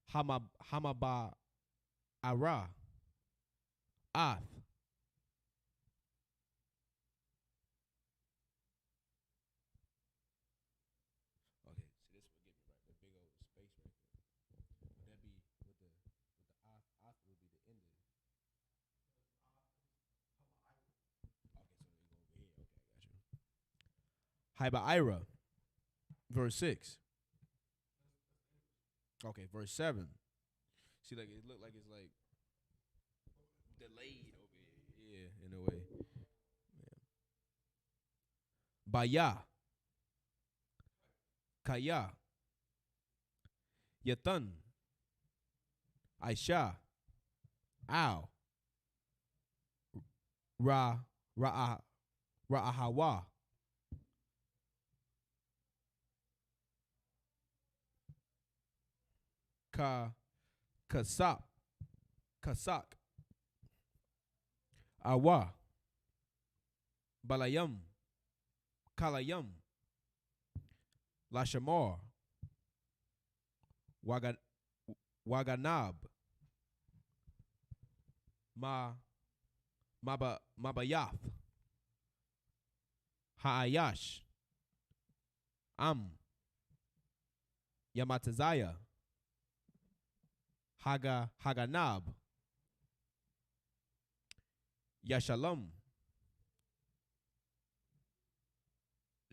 Hamaba Ara. Ath. Okay, see this will get me right. The big old space right there. Would that be with the ath would be the end of it. Okay, so we go over here. Okay, I got you. Hyba Ira. verse 6. Okay, verse 7. See, like it looked like it's like delayed over here. Yeah, in a way. Baya, Kaya, Yatan, Aisha, Al, Ra'ahawa, Kasak, Awa, Balayam, Kalayam, Lashamar, Waganab, Mabayath, Haayash, Yamatazaya, Haganab, Yashalam,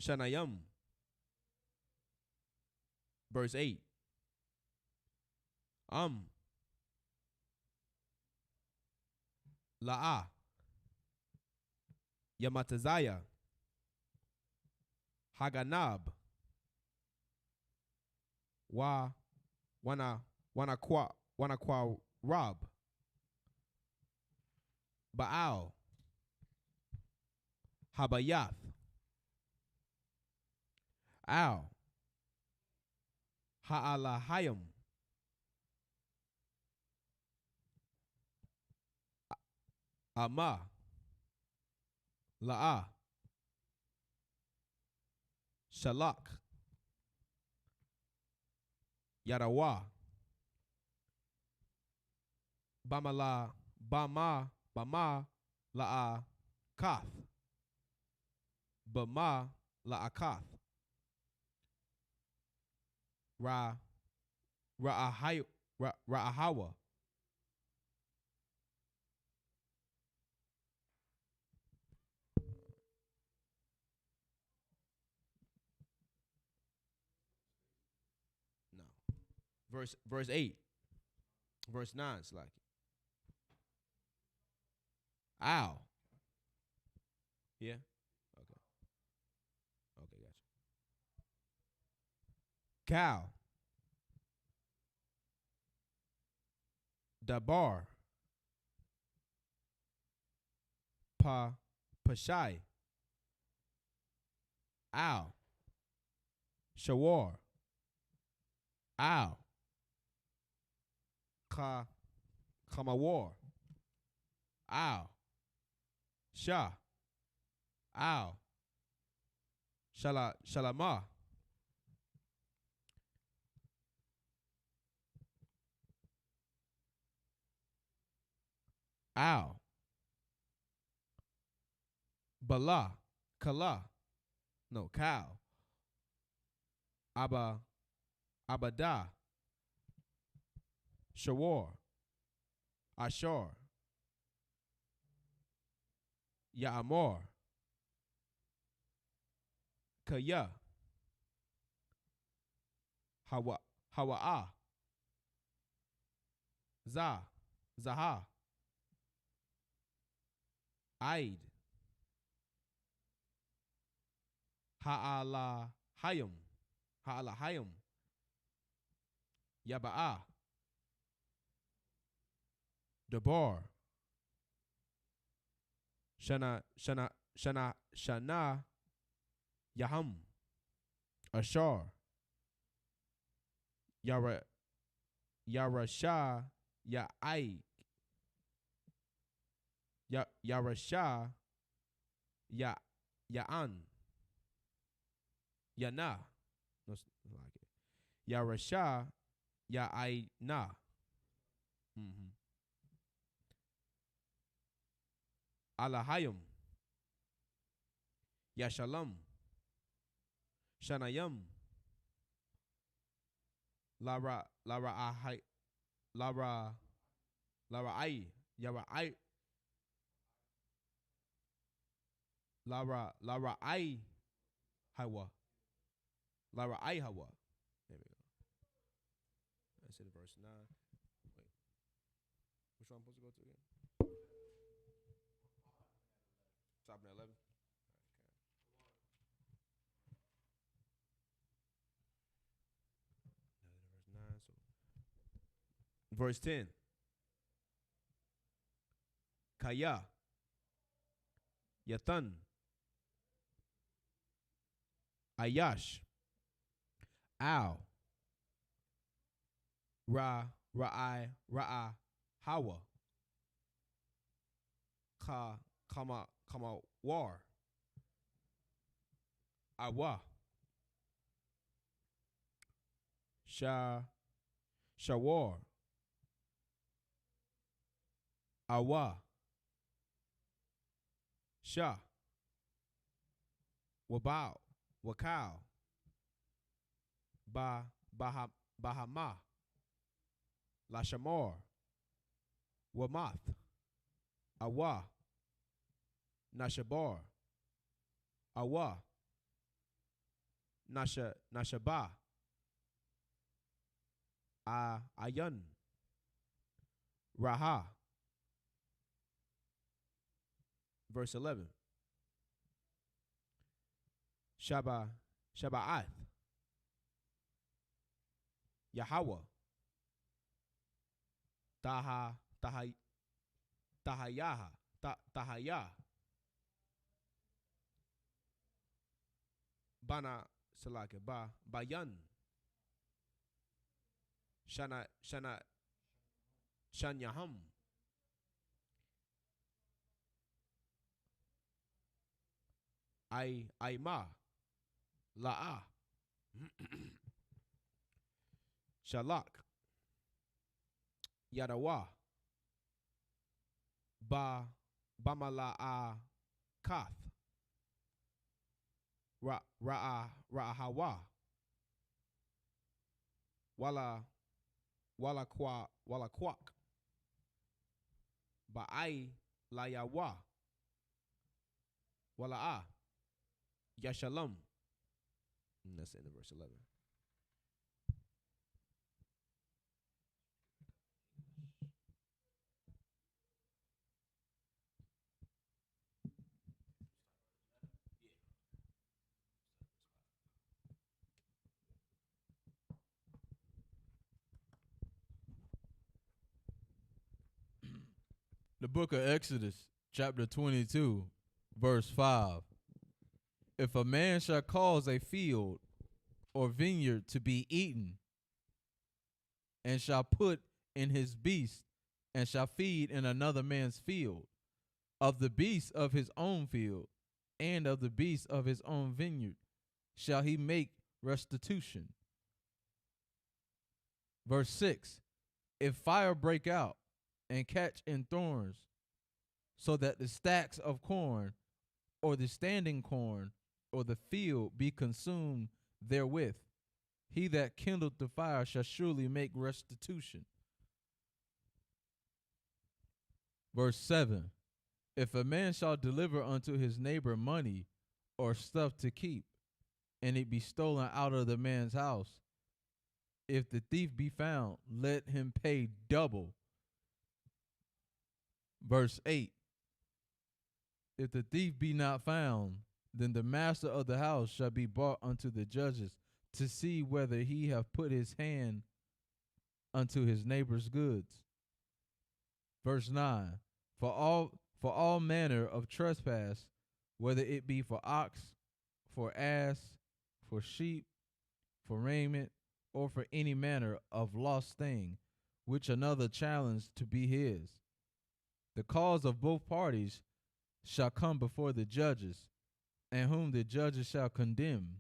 Shanayam. Verse 8. La'a, Yamatazaya, Haganab, Wanakwa Rob, Baal, Habayath, Al, Ha'alahayim, Ama, La'a, Shalak, Yarawa, Bama, La'a, Kath, Bama, La'akath, Ra'ahawa, no. Verse 8. Verse 9, it's like Al. Yeah? Okay. Okay, gotcha. Cow. Dabar. Pashai. Al. Shawar. Al. Kamawar. Al. Shah. Al. Shalama. Al. Bala. Kala. No, cow. Abada. Shawar. Ashar. Ya'amor. Kaya. Hawa'a. Zaha. Aid. Ha'alahayim. Yaba'a. Dabar. Shana. Yaham. Ashar. Yarasha. Ya'ai. Yarasha. Ya'an. Yana. No, it's not like it. Yarasha. Ya'aina. Alahayim. Yashalam. Shanayam. Lara ai. Yara ai. Lara ai. Hawa. Lara Ihawa. There we go. That's in verse 9. Wait. Which one I'm supposed to go to again? Stopping at 11. Verse 9. So verse 10. Kaya. Yatan. Ayash. Al. Ra'a, Hawa. Kama, War. Awa. Shawar. Awa. Shah. Wabao. Wakao. Bahama. Lashamor. Wamath. Awa. Nashabar. Awa. Nashaba. Ayan. Raha. Verse 11. Shaba'ath. Yahweh. Tahayah. Bana Salake. Bayan. Shanyaham. Aima. La'a. Shalak. Yadawa. Bamala'a Kath. Ra'ahawa. Wala Kwak. Ba'ai Layawa. Wala'a. Yashalam. And that's the end of verse 11. The book of Exodus, chapter 22, verse 5. If a man shall cause a field or vineyard to be eaten, and shall put in his beast, and shall feed in another man's field, of the beasts of his own field, and of the beasts of his own vineyard, shall he make restitution. Verse 6. If fire break out and catch in thorns, so that the stacks of corn, or the standing corn, or the field be consumed therewith, he that kindled the fire shall surely make restitution. Verse 7. If a man shall deliver unto his neighbor money or stuff to keep, and it be stolen out of the man's house, if the thief be found, let him pay double. Verse 8. If the thief be not found, then the master of the house shall be brought unto the judges to see whether he have put his hand unto his neighbor's goods. Verse 9. For all manner of trespass, whether it be for ox, for ass, for sheep, for raiment, or for any manner of lost thing, which another challenged to be his, the cause of both parties shall come before the judges, and whom the judges shall condemn,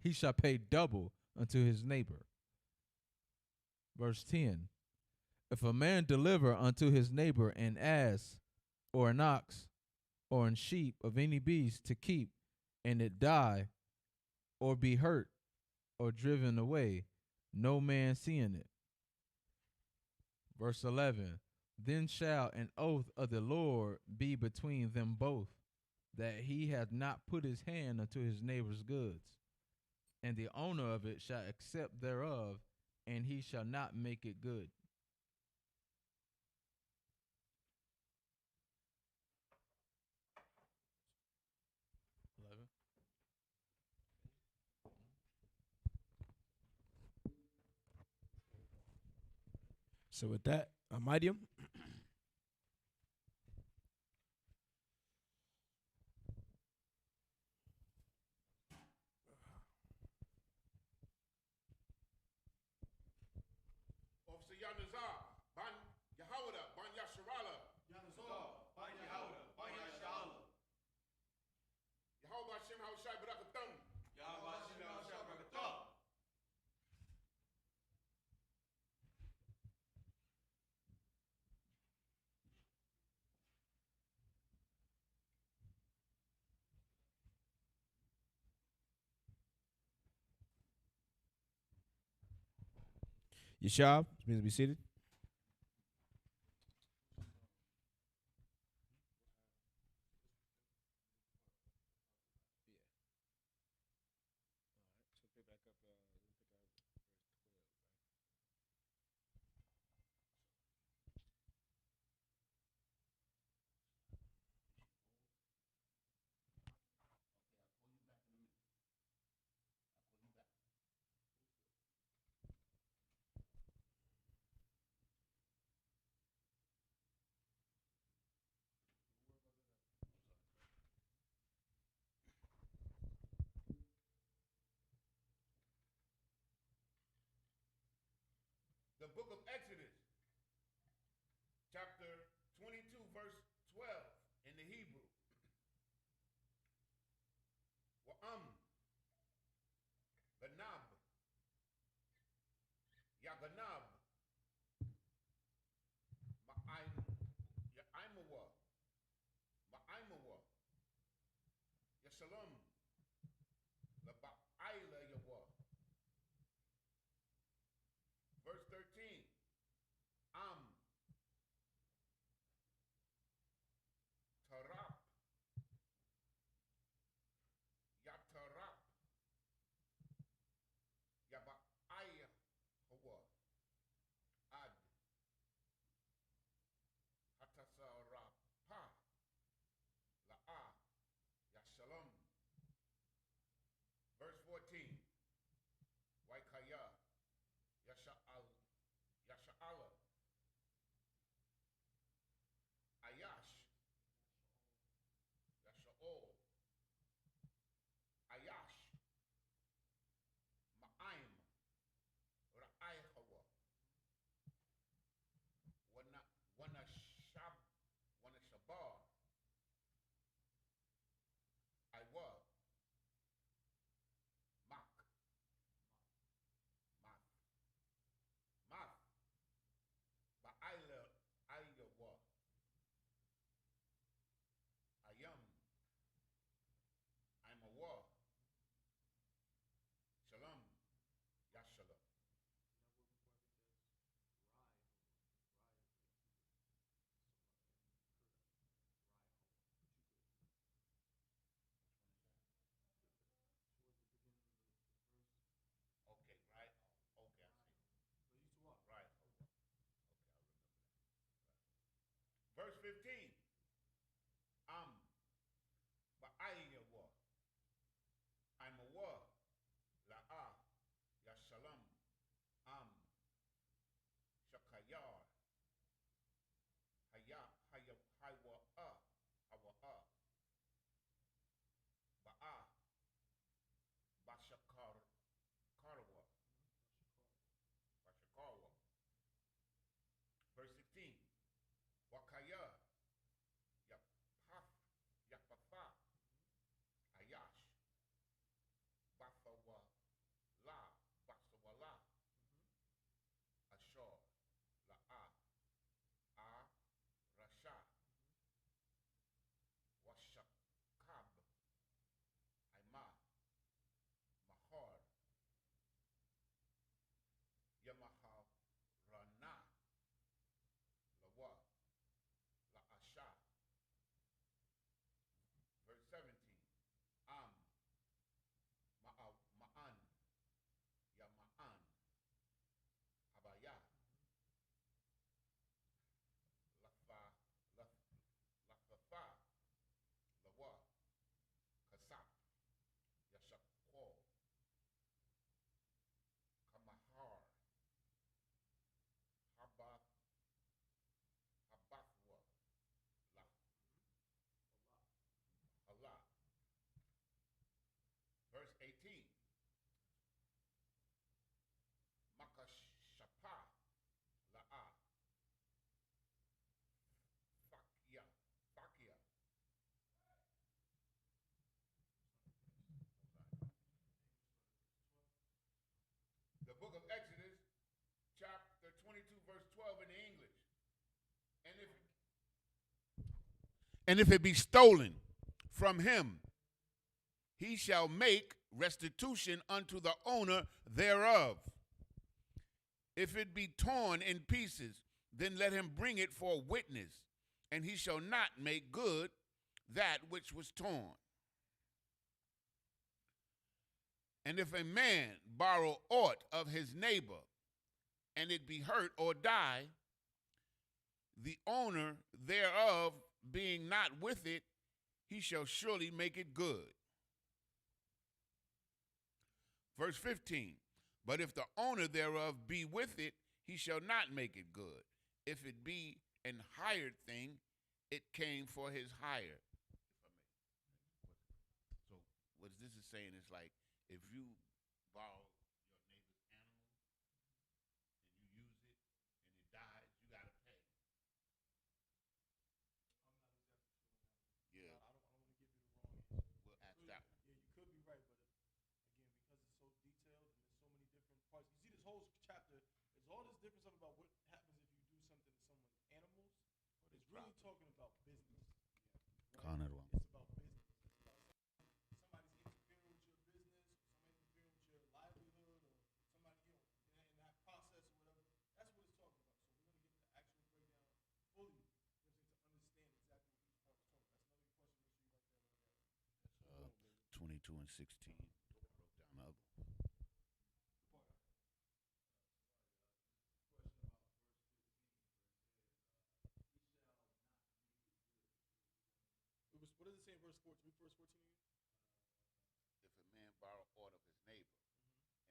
he shall pay double unto his neighbor. Verse 10. If a man deliver unto his neighbor an ass, or an ox, or an sheep of any beast to keep, and it die, or be hurt, or driven away, no man seeing it. Verse 11. Then shall an oath of the Lord be between them both, that he hath not put his hand unto his neighbor's goods. and the owner of it shall accept thereof, and he shall not make it good. So with that, Amidium. Officer Yanazar, Ban Yahawada, Ban Yasharala. Yanazar, Ban Yahawada, Ban Yasharala. Yahawba Shem Hawashai Barakatam. Yahawba Shem Hawashai Barakatam. Yashab, please be seated. The book of Exodus, chapter 22, verse 12 in the Hebrew. Wa'am, Ganab, Yaganab, Ya'aimawa, Ma'aimawa, Yashalam, Laba'aila Yawa. Verse 13, Am, Tarap, Yatarap, Yaba'aya Hawa, Ad, Hatasarapa, La'a, Yashalam. Verse 14, Waikaya, Yasha'ala, Ayash, Yasha'ol, Ayash, Ma'aim, Ra'ayhawa, Wana Shabar, Iwa, Mak, Math, verse 12 in the English. And if it be stolen from him, he shall make restitution unto the owner thereof. If it be torn in pieces, then let him bring it for a witness, and he shall not make good that which was torn. And if a man borrow aught of his neighbor, and it be hurt or die, the owner thereof being not with it, he shall surely make it good. Verse 15, but if the owner thereof be with it, he shall not make it good. If it be an hired thing, it came for his hire. So what this is saying is like, if you borrow your neighbor's animal and you use it and it dies, you got to pay. Yeah. I don't want to give you the wrong answer. We'll ask that one. Yeah, you could be right, but again, because it's so detailed and there's so many different parts. You see, this whole chapter, there's all this different stuff about what happens if you do something to someone's animals, but it's really talking about business. Con it one. It's about business. Somebody's interfering with your business, somebody's interfering with your livelihood, or somebody, in that process or whatever. That's what it's talking about. So we're going to get the actual breakdown fully, to understand exactly what each part is talking about. That's another question. Make sure you write that one down. 22 and 16. Wrote down the other. What does it say in verse 14? Read verse 14 again. If a man borrow aught of his neighbor,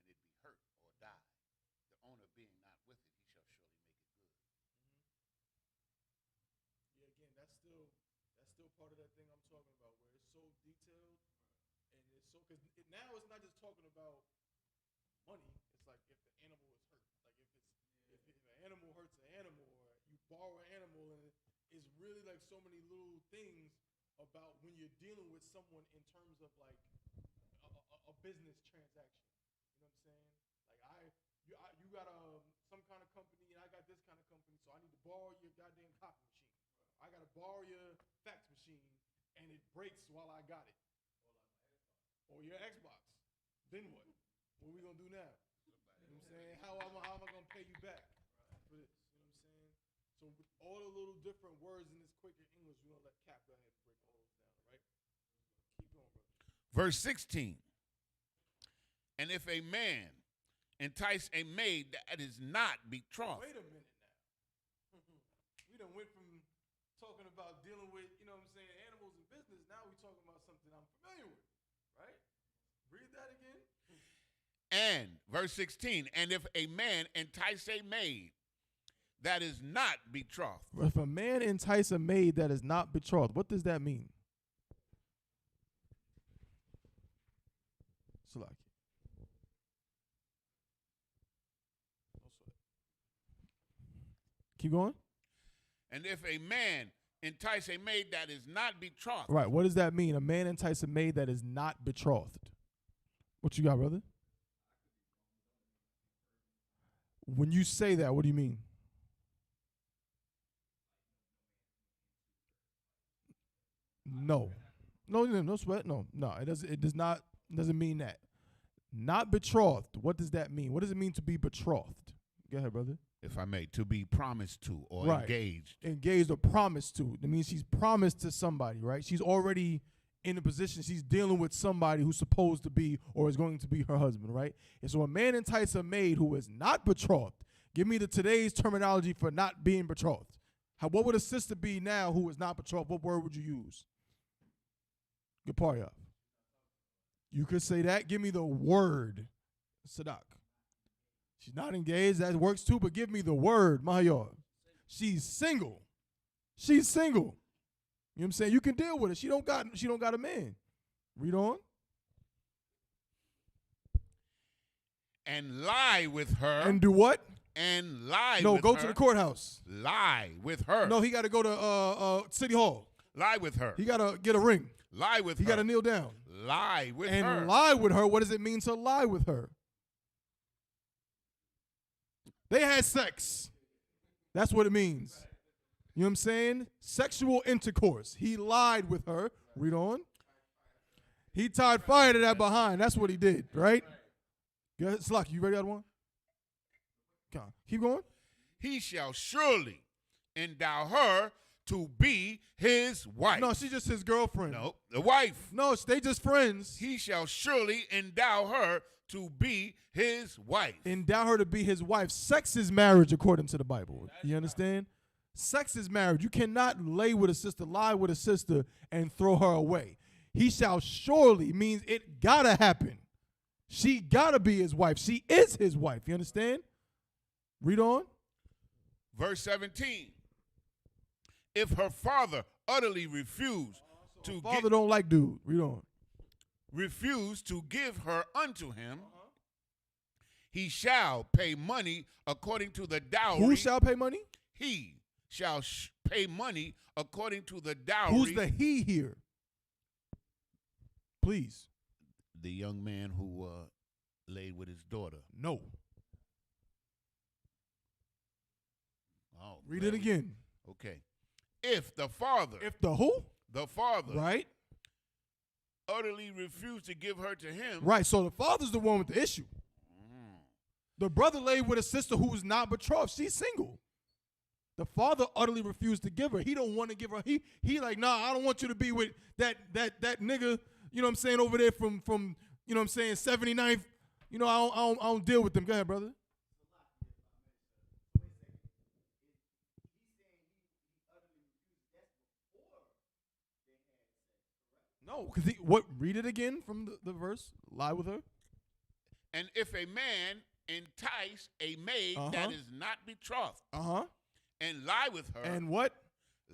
and it be hurt or die, the owner being not with it, he shall surely make it good. Yeah, again, that's still part of that thing I'm talking about, where it's so detailed, and it's so, because now it's not just talking about money. It's like if the animal is hurt, like if an animal hurts an animal, or you borrow an animal, and it's really like so many little things about when you're dealing with someone in terms of like a business transaction. You know what I'm saying? Like you got some kind of company, and I got this kind of company, so I need to borrow your goddamn copy machine. I got to borrow your fax machine, and it breaks while I got it. Or your Xbox. Then what? What are we going to do now? You know what I'm saying? How am I going to pay you back for this? You know what I'm saying? So with all the little different words in this quicker English, we're going to let Cap go ahead and break all those down, all right? Keep going, brother. Verse 16. And if a man entice a maid that is not betrothed. Wait a minute now. We done went from talking about dealing with, you know what I'm saying, animals and business. Now we're talking about something I'm familiar with, right? Read that again. And, verse 16, and if a man entice a maid that is not betrothed. If a man entice a maid that is not betrothed, what does that mean? Salaki. Keep going. And if a man entice a maid that is not betrothed. Right. What does that mean? A man entice a maid that is not betrothed. What you got, brother? When you say that, what do you mean? No. No sweat. No. It doesn't mean that. Not betrothed. What does that mean? What does it mean to be betrothed? Go ahead, brother. If I may, to be promised to or right. engaged. Engaged or promised to. That means she's promised to somebody, right? She's already in a position. She's dealing with somebody who's supposed to be or is going to be her husband, right? And so a man entices a maid who is not betrothed. Give me today's terminology for not being betrothed. What would a sister be now who is not betrothed? What word would you use? Good part up. You could say that. Give me the word. Sadak. She's not engaged. That works too, but give me the word, Mahayor. She's single. She's single. You know what I'm saying? You can deal with it. She don't got a man. Read on. And lie with her. And do what? And lie no, with go her. to the courthouse. Lie with her. No, he got to go to City Hall. Lie with her. He got to get a ring. Lie with her. He got to kneel down. Lie with her. And lie with her. What does it mean to lie with her? They had sex. That's what it means. You know what I'm saying? Sexual intercourse. He lied with her. Read on. He tied fire to that behind. That's what he did, right? Go ahead, Slock, you ready that one? Come on. Keep going. He shall surely endow her to be his wife. No, she's just his girlfriend. No, the wife. No, they just friends. He shall surely endow her to be his wife. Endow her to be his wife. Sex is marriage according to the Bible. You understand? Sex is marriage. You cannot lay with a sister, lie with a sister, and throw her away. He shall surely means it gotta happen. She gotta be his wife. She is his wife. You understand? Read on. Verse 17. If her father utterly refuse to Father don't like dude. Read on. refuse to give her unto him, he shall pay money according to the dowry. Who shall pay money? He shall pay money according to the dowry. Who's the he here? Please. The young man who laid with his daughter. No. Oh, Read it again. Okay. If the father, If the who? the father Right. utterly refused to give her to him, Right. So the father's the one with the issue. The brother laid with a sister who was not betrothed. She's single. The father utterly refused to give her. He don't want to give her. He like, nah, I don't want you to be with that nigga, you know what I'm saying, over there from you know what I'm saying, 79th. You know, I don't deal with them. Go ahead, brother. No, because what? Read it again from the verse. Lie with her. and if a man entice a maid that is not betrothed and lie with her, And what?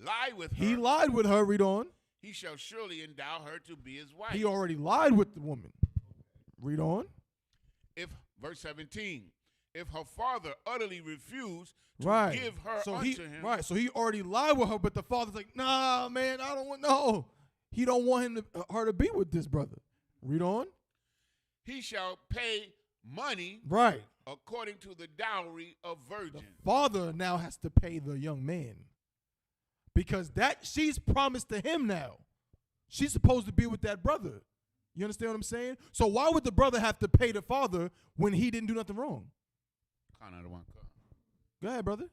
lie with her, He lied with her. Read on. he shall surely endow her to be his wife. He already lied with the woman. Read on. If verse 17, if her father utterly refused to give her unto him, Right. So he already lied with her, but the father's like, nah, man, I don't want no. He don't want her to be with this brother. Read on. he shall pay money Right. according to the dowry of virgin. Father now has to pay the young man because she's promised to him now. She's supposed to be with that brother. You understand what I'm saying? So why would the brother have to pay the father when he didn't do nothing wrong? Go ahead, brother.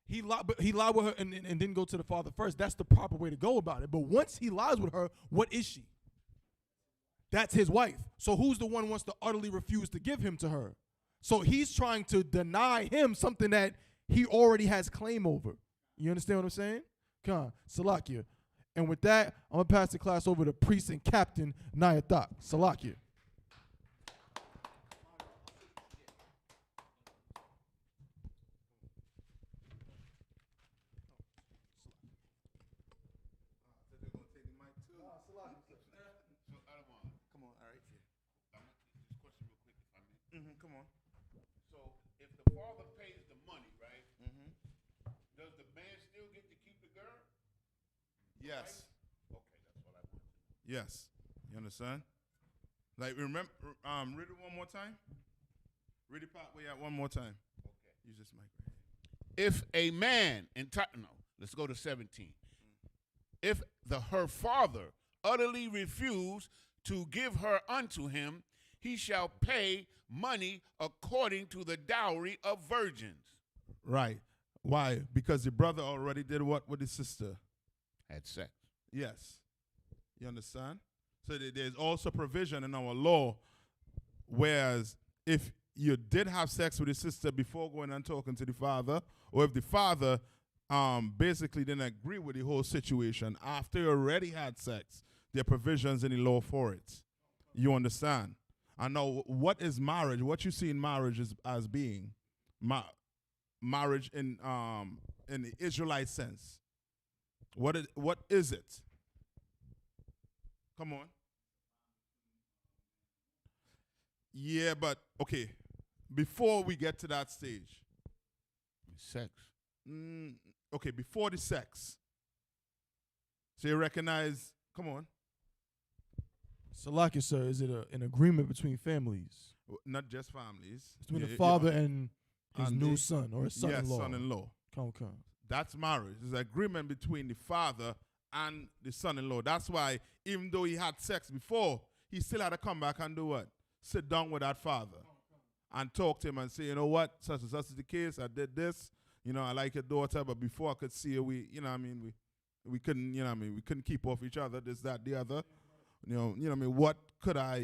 He lied with her and didn't go to the father first. That's the proper way to go about it. But once he lies with her, what is she? That's his wife. So who's the one who wants to utterly refuse to give him to her? So he's trying to deny him something that he already has claim over. You understand what I'm saying? Come on, Salakia. And with that, I'm going to pass the class over to Priest and Captain I.S.U.P.K. Salakia. Come on. So if the father pays the money, right? Does the man still get to keep the girl? Yes. Okay, that's what I want to know. Yes. You understand? Like, remember, read it one more time. Read it part way out one more time. Okay. Use this mic right here. If a man let's go to 17. If her father utterly refuse to give her unto him, he shall pay money according to the dowry of virgins. Right. Why? Because the brother already did what with his sister? Had sex. Yes. You understand? So there's also provision in our law, whereas if you did have sex with your sister before going and talking to the father, or if the father basically didn't agree with the whole situation after you already had sex, there are provisions in the law for it. You understand? I know what is marriage. What you see in marriage as being marriage in the Israelite sense. What is it? Come on. Yeah, but okay. Before we get to that stage, Sex. Okay, before the sex. So you recognize? Come on. Salaki, sir, is it an agreement between families? Not just families. Between Yeah, the yeah, father and his and new the- son or his Yes, son-in-law? son-in-law. Come. That's marriage. It's an agreement between the father and the son-in-law. That's why even though he had sex before, he still had to come back and do what? Sit down with that father and talk to him and say, you know what, such and such is the case. I did this. You know, I like your daughter, but before I could see her, we couldn't, we couldn't keep off each other, this, that, the other. What could I,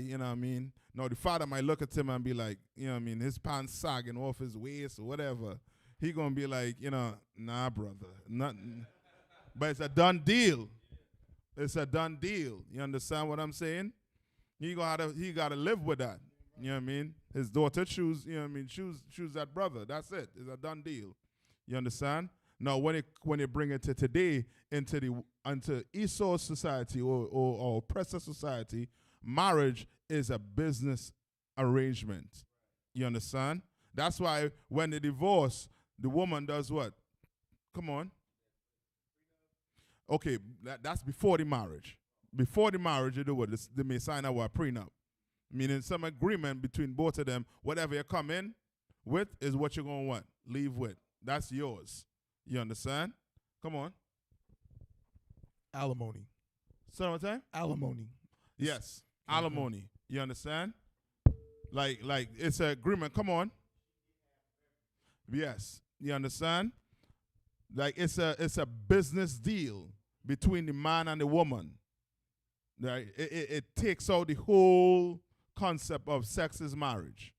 Now, the father might look at him and be like, his pants sagging off his waist or whatever. He going to be like, nah, brother, nothing. But it's a done deal. It's a done deal. You understand what I'm saying? He gotta live with that. You know what I mean? His daughter choose that brother. That's it. It's a done deal. You understand? Now when they bring it to today into Esau society or oppressor society, marriage is a business arrangement. You understand? That's why when they divorce, the woman does what? Come on. Okay, that's before the marriage. Before the marriage, you do what? They may sign a prenup. Meaning some agreement between both of them. Whatever you come in with is what you're going to what? Leave with. That's yours. You understand? Come on. Alimony. Say one time? Alimony. Yes. Alimony. You understand? Like it's an agreement. Come on. Yes. You understand? Like it's a business deal between the man and the woman. Right? It takes out the whole concept of sex is marriage.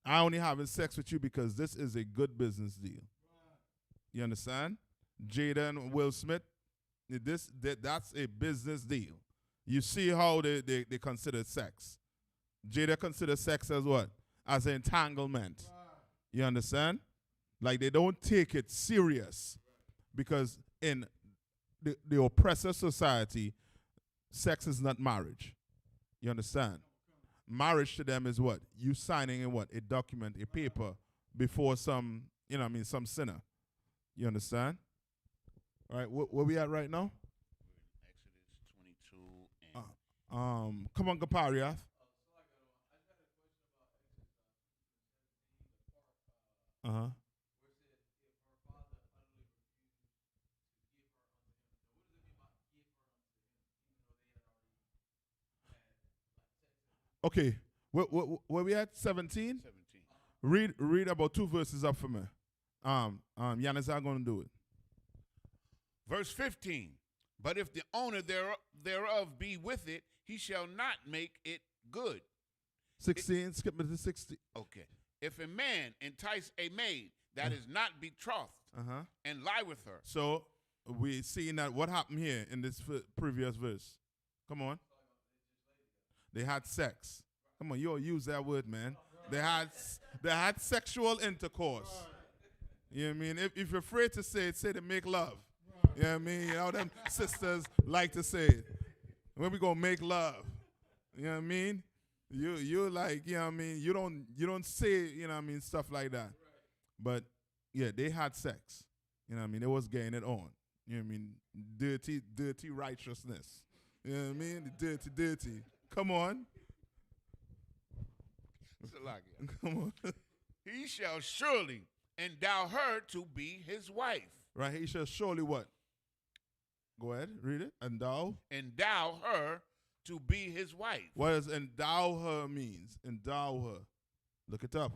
I only having sex with you because this is a good business deal. You understand? Jada and Will Smith, that's a business deal. You see how they consider sex. Jada considers sex as what? As an entanglement. You understand? Like they don't take it serious because in the oppressor society, sex is not marriage. You understand? Marriage to them is what? You signing in what? A document, a paper before some sinner. You understand? All right, where we at right now? Exodus 22 and Come on, Gapariath. Uh-huh. Okay, where we at? 17? 17. Read about 2 verses up for me. Yanis are going to do it. Verse 15. But if the owner thereof be with it, he shall not make it good. 16, skip me to 16. Okay. If a man entice a maid that is not betrothed and lie with her. So we seeing that what happened here in this previous verse. Come on. They had sex. Come on, you all use that word, man. They had sexual intercourse. You know what I mean? If you're afraid to say it, say to make love. You know what I mean? You know them sisters like to say it. When we gonna make love. You know what I mean? You like, you know what I mean? You don't say, you know what I mean, stuff like that. But yeah, they had sex. You know what I mean? They was getting it on. You know what I mean? Dirty righteousness. You know what I mean? The dirty. Come on. Come on. He shall surely endow her to be his wife. Right, he shall surely what? Go ahead, read it. Endow. Endow her to be his wife. What does endow her means? Endow her. Look it up.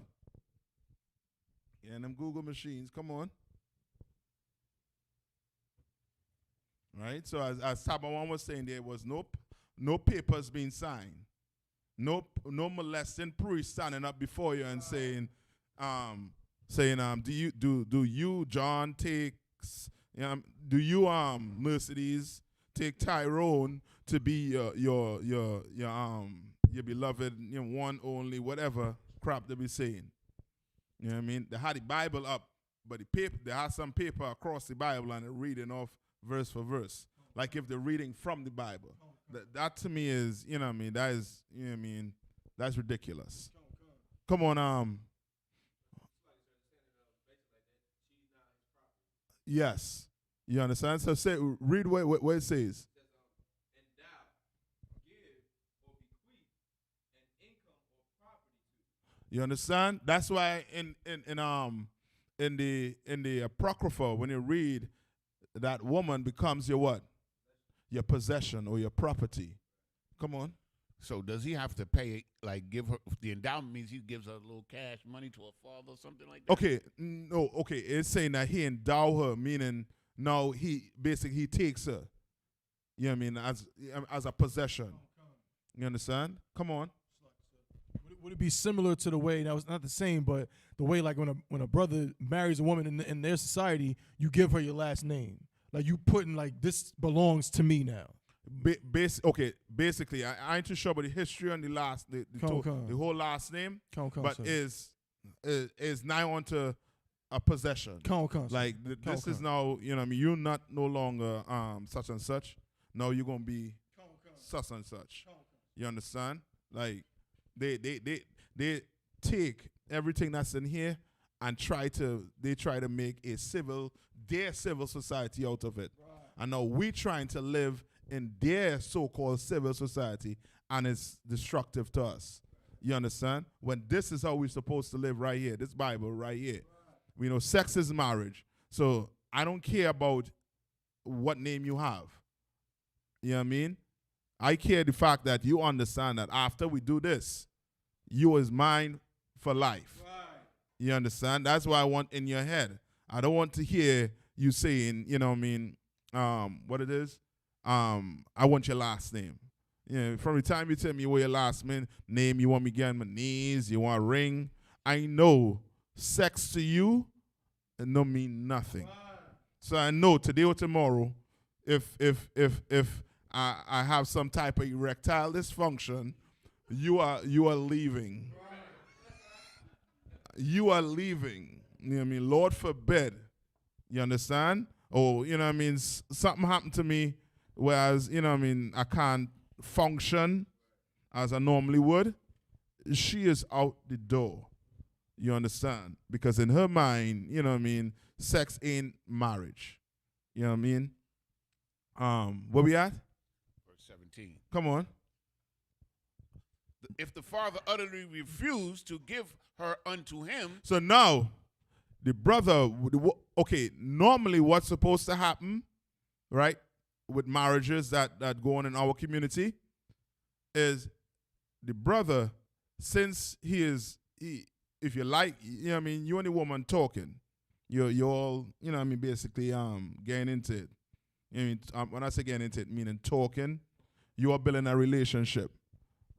Yeah, and them Google machines, come on. Right, so as Tabawan was saying, there was no papers being signed. No molesting priest standing up before you and saying, do you John takes do you Mercedes take Tyrone to be your beloved one only, whatever crap they be saying. You know what I mean? They had the Bible up, but they had some paper across the Bible and they're reading off verse for verse, like if they're reading from the Bible. That to me is, you know what I mean, that is, you know what I mean, that's ridiculous. Come on, yes. You understand? So read what it says. Endow, give, or You understand? That's why in the Apocrypha, when you read, that woman becomes your what? Your possession or your property. Come on. So does he have to pay, like give her, the endowment means he gives her a little cash money to her father or something like that? Okay, no, okay. It's saying that he endow her, meaning now he takes her. You know what I mean? As a possession. You understand? Come on. Would it be similar to the way, that was not the same, but the way like when a brother marries a woman in their society, you give her your last name. Like you putting like, this belongs to me now. Basically, I ain't too sure about the history and the whole last name, but is now onto a possession. Like this is now, you know what I mean, you're not no longer such and such. No, you're gonna be such and such. You understand? Like they take everything that's in here and try to make their civil society out of it. Right. And now we trying to live in their so-called civil society, and it's destructive to us. You understand? When this is how we're supposed to live right here, this Bible right here. We know sex is marriage. So I don't care about what name you have. You know what I mean? I care the fact that you understand that after we do this, you is mine for life. Right. You understand? That's what I want in your head. I don't want to hear you saying, you know what I mean, what it is. I want your last name. You know, from the time you tell me what your last name, you want me getting my knees, you want a ring. I know sex to you it don't mean nothing. Right. So I know today or tomorrow, if I have some type of erectile dysfunction, you are leaving. Right. You are leaving. You know what I mean? Lord forbid. You understand? Or, you know what I mean, something happened to me, whereas, you know what I mean, I can't function as I normally would. She is out the door. You understand? Because in her mind, you know what I mean, sex ain't marriage. You know what I mean? Where we at? Verse 17. Come on. If the father utterly refused to give her unto him. So now, the brother, okay, normally what's supposed to happen, right, with marriages that go on in our community is the brother, since if you like, you know what I mean, you and the woman talking, you're all, you know what I mean, basically getting into it. You know what I mean, when I say getting into it, meaning talking, you are building a relationship.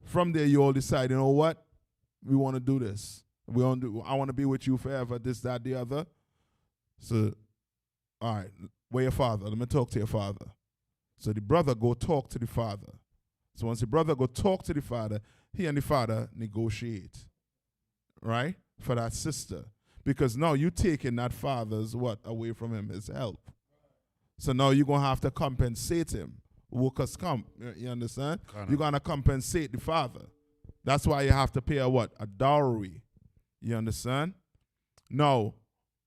From there, you all decide, you know what, we want to do this. I want to be with you forever, this, that, the other. So, all right, where your father? Let me talk to your father. So the brother go talk to the father. So once the brother go talk to the father, he and the father negotiate, right, for that sister. Because now you taking that father's what away from him, his help. So now you're going to have to compensate him. Workers come, you understand? You're going to compensate the father. That's why you have to pay a dowry. You understand? Now,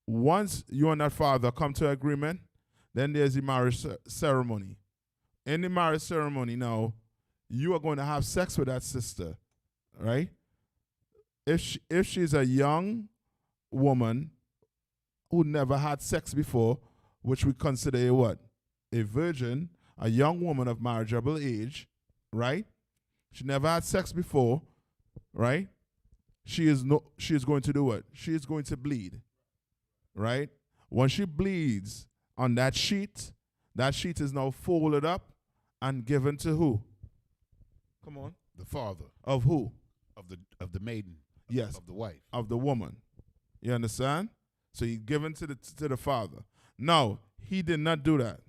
once you and that father come to agreement, then there's the marriage ceremony. In the marriage ceremony now, you are going to have sex with that sister, right? If she's a young woman who never had sex before, which we consider a what? A virgin, a young woman of marriageable age, right? She never had sex before, right? She is going to do what? She is going to bleed, right? When she bleeds on that sheet is now folded up and given to who? Come on. The father. Of who? Of the maiden. Yes. Of the wife. Of the woman. You understand? So he's given to the father. No, he did not do that.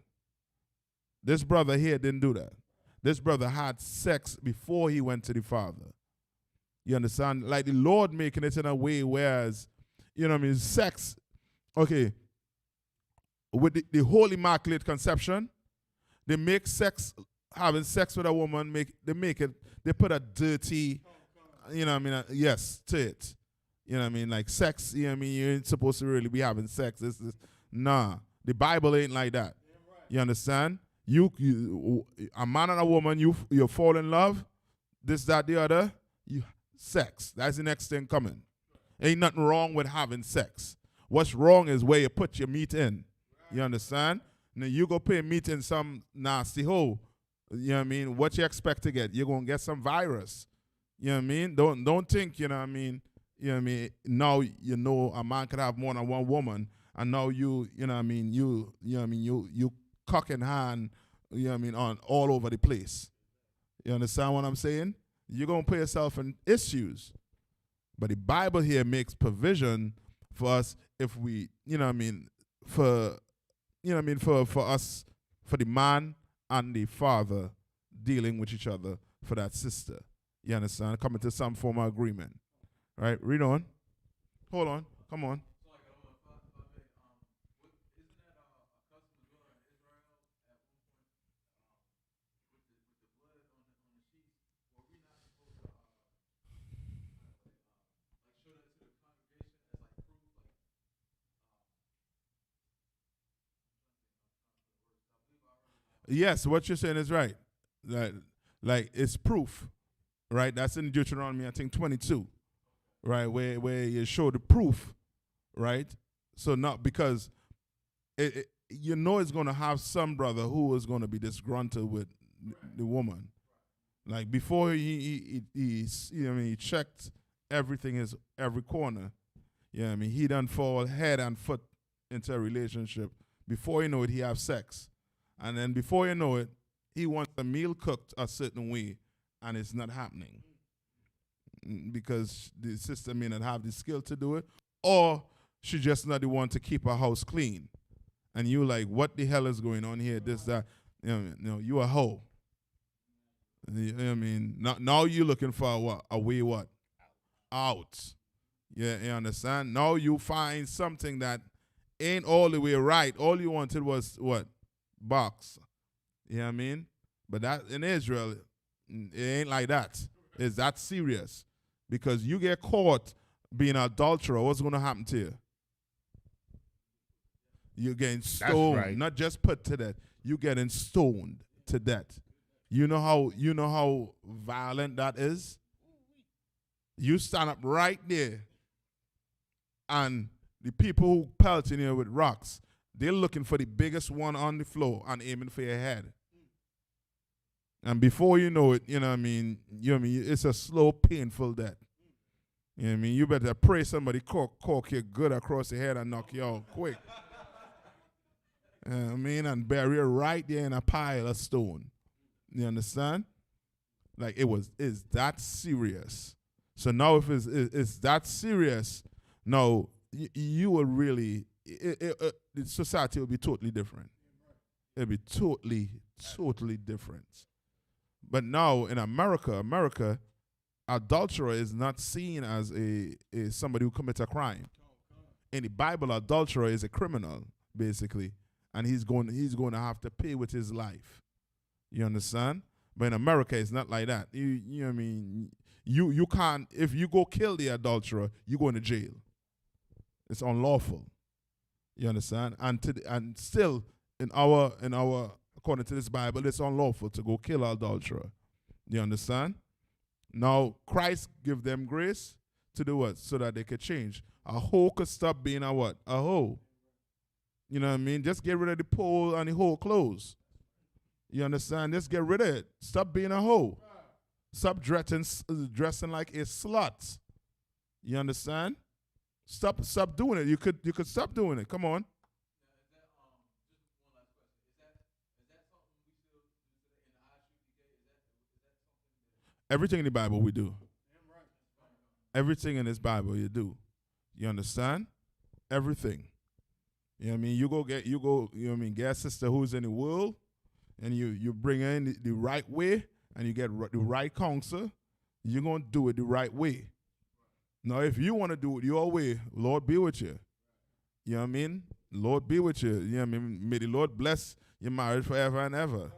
This brother here didn't do that. This brother had sex before he went to the father. You understand? Like the Lord making it in a way whereas, you know what I mean, sex, okay, with the whole immaculate conception, they make sex, having sex with a woman, they put a dirty, you know what I mean, yes, to it. You know what I mean? Like sex, you know what I mean, you ain't supposed to really be having sex. Nah, the Bible ain't like that. You understand? You a man and a woman, you fall in love, this, that, the other, sex. That's the next thing coming. Ain't nothing wrong with having sex. What's wrong is where you put your meat in. You understand? Now you go pay meat in some nasty hole. You know what I mean? What you expect to get? You're gonna get some virus. You know what I mean? Don't think, you know what I mean? You know what I mean? Now you know a man could have more than one woman, and now you know what I mean, you know what I mean, you cock in hand, you know what I mean, on all over the place. You understand what I'm saying? You're gonna put yourself in issues. But the Bible here makes provision for us if we, you know what I mean, for you know what I mean, for us, for the man and the father dealing with each other for that sister. You understand? Coming to some form of agreement. Right? Read on. Hold on. Come on. Yes, what you're saying is right. Like it's proof, right? That's in Deuteronomy, I think 22, right? Where you show the proof, right? So not because you know it's going to have some brother who is going to be disgruntled with the woman. Like before he you know what I mean, he checked everything, every corner. You know what I mean? He done fall head and foot into a relationship. Before you know it, he have sex. And then before you know it, he wants a meal cooked a certain way, and it's not happening. Because the sister may not have the skill to do it, or she just not the one to keep her house clean. And you like, what the hell is going on here? This, that. You know, you a hoe. You know what I mean? Now you looking for what? A way what? Out. Yeah, you understand? Now you find something that ain't all the way right. All you wanted was what? Box. You know what I mean? But that in Israel, it ain't like that. It's that serious. Because you get caught being an adulterer, what's going to happen to you? You're getting stoned. That's right. Not just put to death. You're getting stoned to death. You know how violent that is? You stand up right there, and the people who pelting you with rocks, they're looking for the biggest one on the floor and aiming for your head. And before you know it, you know what I mean, it's a slow, painful death. You know what I mean? You better pray somebody cork you good across the head and knock you out quick. You know what I mean? And bury you right there in a pile of stone. You understand? Like it's that serious. So now if it's that serious, now you will really, the society will be totally different. It'll be totally different. But now in America, adulterer is not seen as a somebody who commits a crime. In the Bible, adulterer is a criminal, basically. And he's going to have to pay with his life. You understand? But in America, it's not like that. You know what I mean? You can't, if you go kill the adulterer, you go into jail. It's unlawful. You understand? And still in our according to this Bible, it's unlawful to go kill an adulterer. You understand? Now Christ give them grace to do what? So that they could change. A hoe could stop being a what? A hoe. You know what I mean? Just get rid of the pole and the hoe clothes. You understand? Just get rid of it. Stop being a hoe. Stop dressing like a slut. You understand? Stop doing it. You could stop doing it. Come on. Everything in the Bible we do. Everything in this Bible you do. You understand? Everything. You know what I mean? You know what I mean, get a sister who's in the world, and you bring her in the right way, and you get the right counsel, you're going to do it the right way. Now, if you want to do it your way, Lord be with you. You know what I mean? Lord be with you. You know what I mean? May the Lord bless your marriage forever and ever.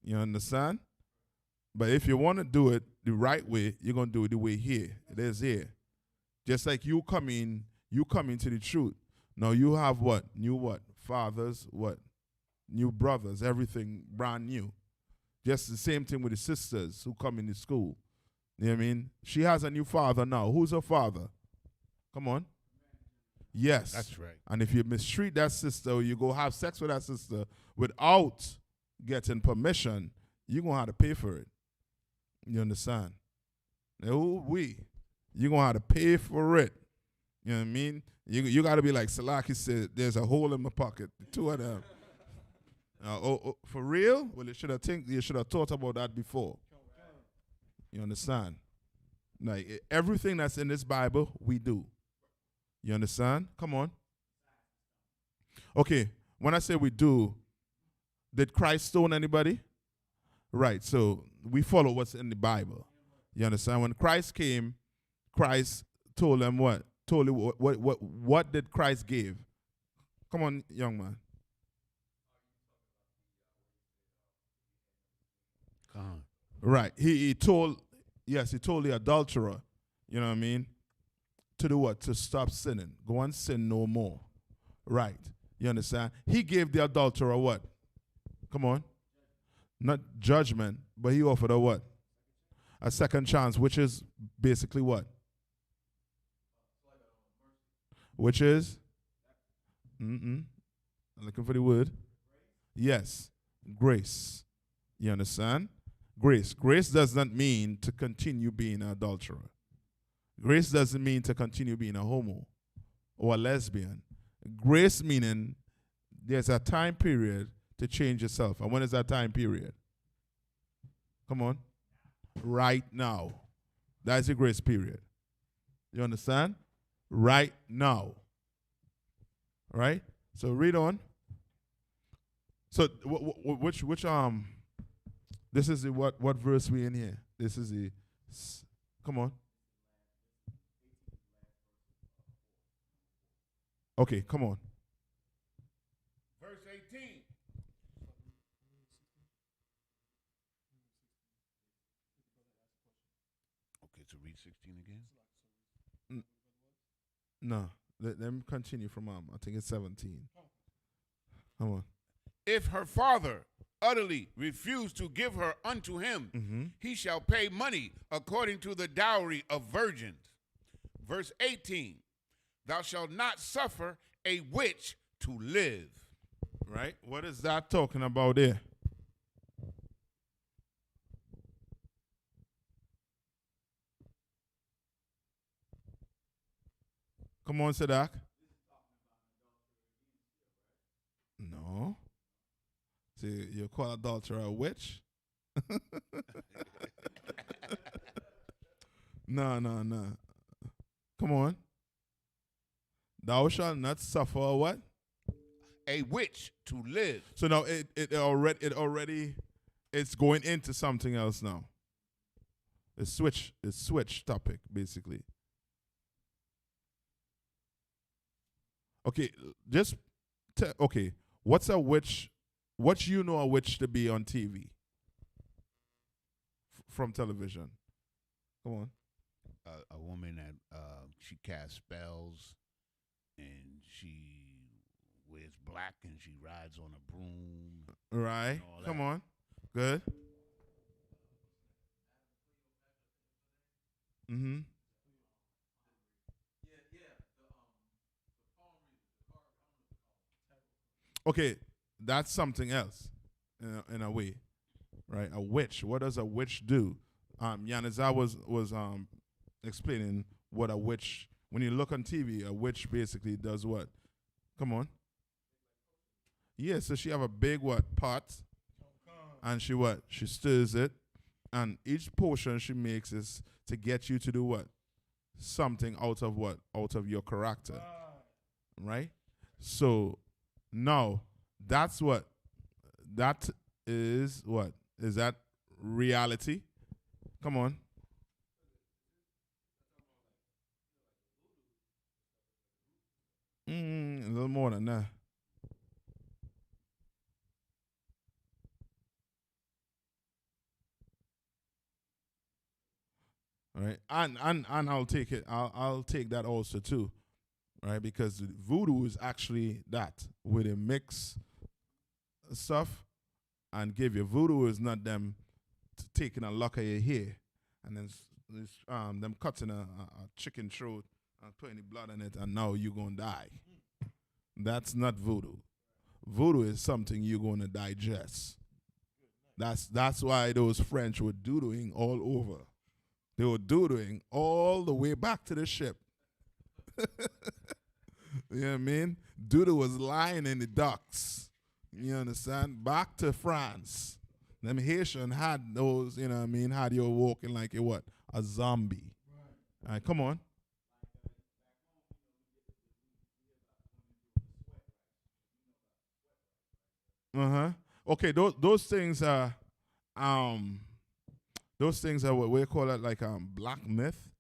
You understand? But if you want to do it the right way, you're going to do it the way here. It is here. Just like you come into the truth. Now you have what? New what? Fathers, what? New brothers, everything brand new. Just the same thing with the sisters who come into school. You know what I mean? She has a new father now. Who's her father? Come on. Yes. That's right. And if you mistreat that sister or you go have sex with that sister without getting permission, you're going to have to pay for it. You understand? You're going to have to pay for it. You know what I mean? You got to be like Salaki said, there's a hole in my pocket. The two of them. For real? Well, you should have thought about that before. You understand? Like everything that's in this Bible, we do. You understand? Come on. Okay, when I say we do, did Christ stone anybody? Right, so we follow what's in the Bible. You understand? When Christ came, Christ told them what? Told you what did Christ give? Come on, young man. Come on. Right. He told the adulterer, you know what I mean, to do what? To stop sinning. Go and sin no more. Right. You understand? He gave the adulterer what? Come on. Not judgment, but he offered a what? A second chance, which is basically what? Which is? I'm looking for the word. Yes. Grace. You understand? Grace. Grace does not mean to continue being an adulterer. Grace doesn't mean to continue being a homo or a lesbian. Grace meaning there's a time period to change yourself. And when is that time period? Come on. Right now. That's your grace period. You understand? Right now. Right? So read on. So which this is the what verse we in here? This is the come on. Okay, come on. Verse 18. Okay, so read 16 again. No, let them continue from I think it's 17. Come on. If her father utterly refuse to give her unto him, he shall pay money according to the dowry of virgins. Verse 18, thou shalt not suffer a witch to live. Right? What is that talking about there? Come on, Sadak. No. See, you call adulterer a witch? No. Come on. Thou shalt not suffer a what? A witch to live. So now it already it's going into something else now. It's switch topic basically. Okay, okay. What's a witch? What you know a witch to be on TV? From television. Come on. A woman that she casts spells, and she wears black, and she rides on a broom. Right. Come on. Good. Mm-hmm. Okay, that's something else in a way, right? A witch. What does a witch do? Yaniza was explaining what a witch. When you look on TV, a witch basically does what? Come on. Yeah, so she have a big pot, and she what? She stirs it, and each portion she makes is to get you to do what? Something out of what? Out of your character, right? So now that's what. That is what? Is that reality? Come on. A little more than that. All right, and I'll take it. I'll take that also too, right? Because voodoo is actually that where they mix stuff and give you. Voodoo is not them taking a lock of your hair and then them cutting a chicken throat and putting the blood in it, and now you're gonna die. That's not voodoo. Voodoo is something you're gonna digest. That's why those French were doodooing all over. They were doodooing all the way back to the ship. You know what I mean? Doodoo was lying in the docks. You understand? Back to France. Them Haitian had those, you know what I mean, had you walking like a what? A zombie. All right, come on. Uh-huh. Okay, those things are what we call it, like black myth.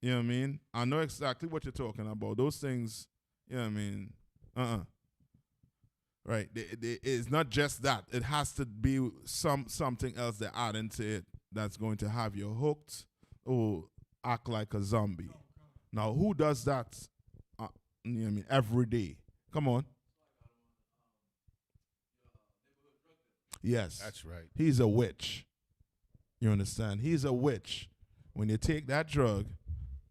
You know what I mean? I know exactly what you're talking about. Those things, you know what I mean? Right. It's not just that. It has to be something else they add into it that's going to have you hooked or act like a zombie. Now, who does that, you know what I mean, every day? Come on. Yes. That's right. He's a witch. You understand? He's a witch. When you take that drug,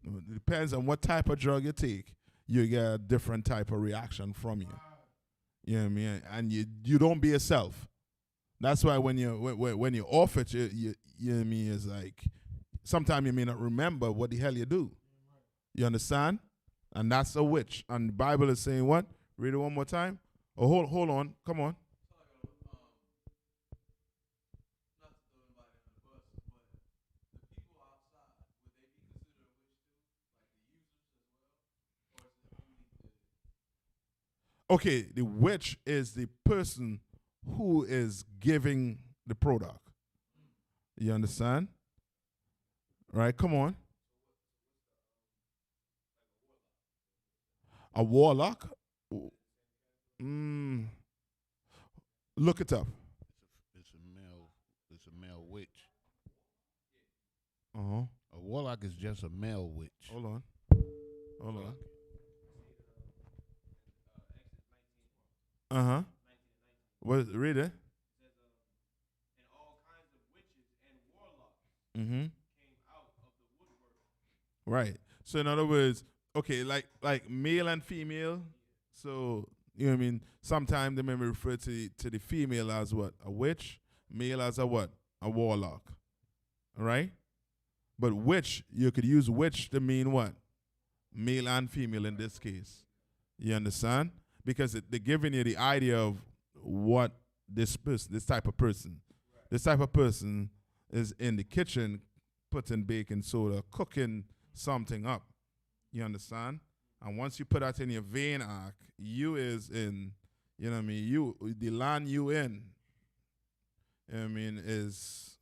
it depends on what type of drug you take, you get a different type of reaction from you. You know what I mean? And you don't be yourself. That's why when you off it, you know what I mean, it's like sometimes you may not remember what the hell you do. You understand? And that's a witch. And the Bible is saying what? Read it one more time. Oh, hold on. Come on. Okay, the witch is the person who is giving the product. You understand? Right, come on. A warlock? Look it up. It's a male witch. Uh-huh. A warlock is just a male witch. Hold on. Uh-huh. Read it. And all kinds of witches and warlocks Mm-hmm. came out of the woodwork. Right. So in other words, okay, like male and female. So you know what I mean. Sometimes they may refer to the female as what? A witch. Male as a what? A warlock. All right. But witch, you could use witch to mean what? Male and female in this case. You understand? Because they're giving you the idea of what this type of person is in the kitchen putting baking soda, cooking something up. You understand? And once you put that in your vein arc, you is in, you know what I mean, the land you in, you know what I mean, is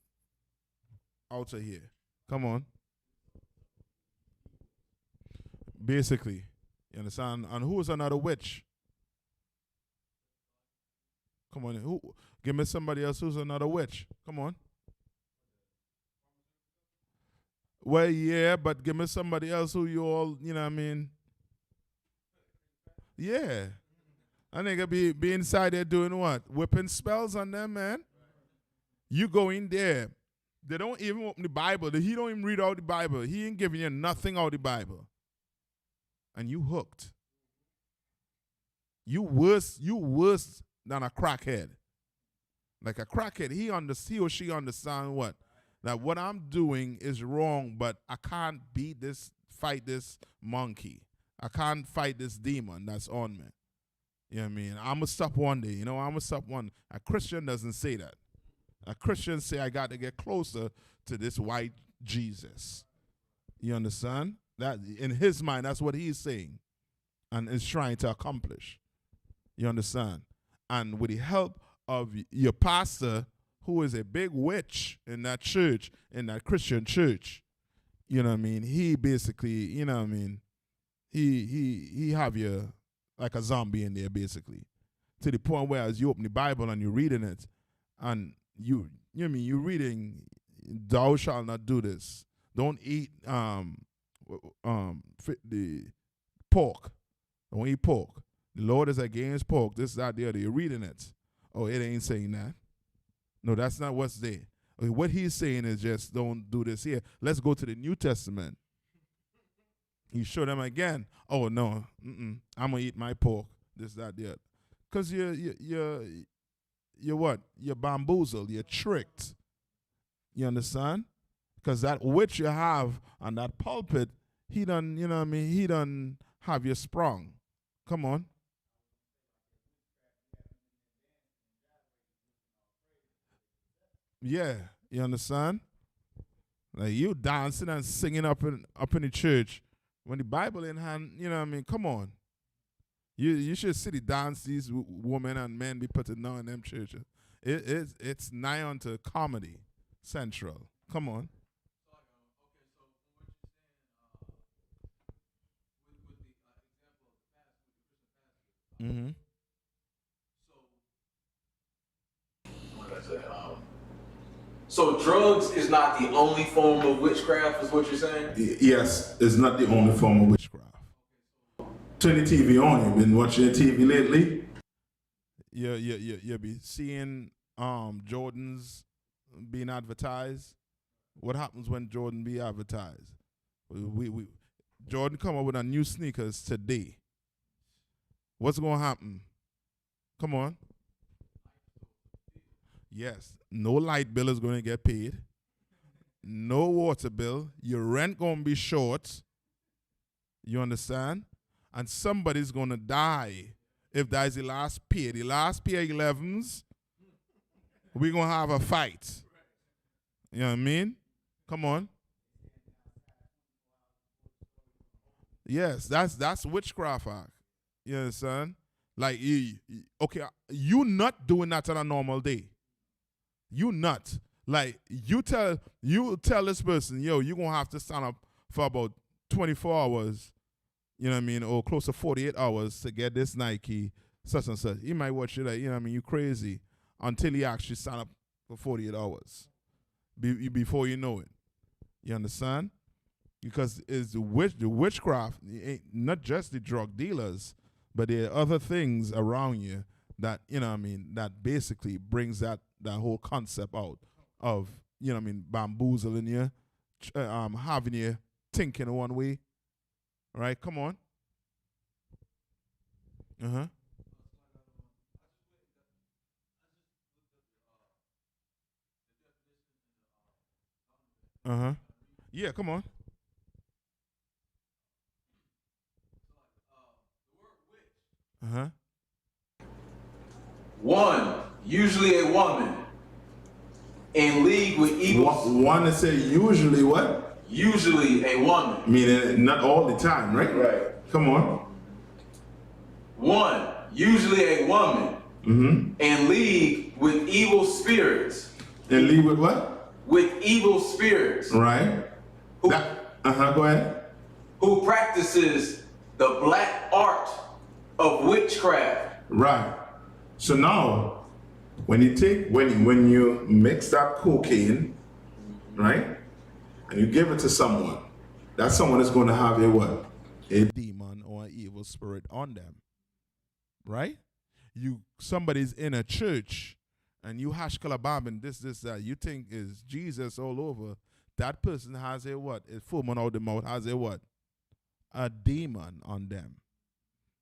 out of here. Come on. Basically. You understand? And who is another witch? Come on. Give me somebody else who's another witch. Come on. Well, yeah, but give me somebody else who you all, you know what I mean? Yeah. And they gonna be inside there doing what? Whipping spells on them, man. You go in there. They don't even open the Bible. He don't even read out the Bible. He ain't giving you nothing out the Bible. And you hooked. You worse than a crackhead. Like a crackhead, he or she understand what? That what I'm doing is wrong, but I can't fight this monkey. I can't fight this demon that's on me. You know what I mean? I'm going to stop one day. I'm going to stop one. A Christian doesn't say that. A Christian say, I got to get closer to this white Jesus. You understand? That in his mind, that's what he's saying and is trying to accomplish. You understand? And with the help of your pastor, who is a big witch in that church, in that Christian church, you know what I mean? He basically, you know what I mean? He have you like a zombie in there, basically. To the point where as you open the Bible and you're reading it, and you know what I mean, you're reading, thou shalt not do this. Don't eat the pork. Don't eat pork. The Lord is against pork. This, that, the other. You're reading it. Oh, it ain't saying that. No, that's not what's there. What he's saying is just don't do this here. Let's go to the New Testament. He showed them again. Oh no, I'm gonna eat my pork. This, that, the other. Because you're what? You're bamboozled. You're tricked. You understand? Because that witch you have on that pulpit, he done, you know what I mean? He done have you sprung. Come on. Yeah, you understand? Like you dancing and singing up in the church when the Bible in hand, you know what I mean? Come on. You should see the dance these women and men be putting down in them churches. It's nigh onto comedy central. Come on. Mm-hmm. So drugs is not the only form of witchcraft, is what you're saying? Yes, it's not the only form of witchcraft. Turn the TV on. You been watching the TV lately? You be seeing Jordans being advertised. What happens when Jordan be advertised? We Jordan come up with a new sneakers today. What's gonna happen? Come on. Yes, no light bill is gonna get paid. No water bill. Your rent gonna be short. You understand? And somebody's gonna die if that is the last pair. The last pair 11s, we're gonna have a fight. You know what I mean? Come on. Yes, that's witchcraft act. You understand? Like okay, you not doing that on a normal day. You not. Like you tell this person, yo, you're gonna have to stand up for about 24 hours, you know what I mean, or close to 48 hours to get this Nike, such and such. He might watch you like, you know what I mean, you crazy until he actually stand up for 48 hours before you know it. You understand? Because it's the witchcraft, it ain't not just the drug dealers, but there are other things around you that, you know what I mean, that basically brings that whole concept out of, you know what I mean, bamboozling you, having you thinking one way. All right, come on. Uh-huh. Uh-huh. Yeah, come on. Uh-huh. One, usually a woman, in league with evil. One to say usually what? Usually a woman. Meaning not all the time, right? Right. Come on. One, usually a woman, in league with evil spirits. In league with what? With evil spirits. Right. Go ahead. Who practices the black art of witchcraft. Right. So now, when you mix that cocaine, right, and you give it to someone, that someone is going to have a what? A demon or an evil spirit on them. Right? Somebody's in a church and you hash kalabam and this, that, you think is Jesus all over. That person has a what? A full man out the mouth has a what? A demon on them.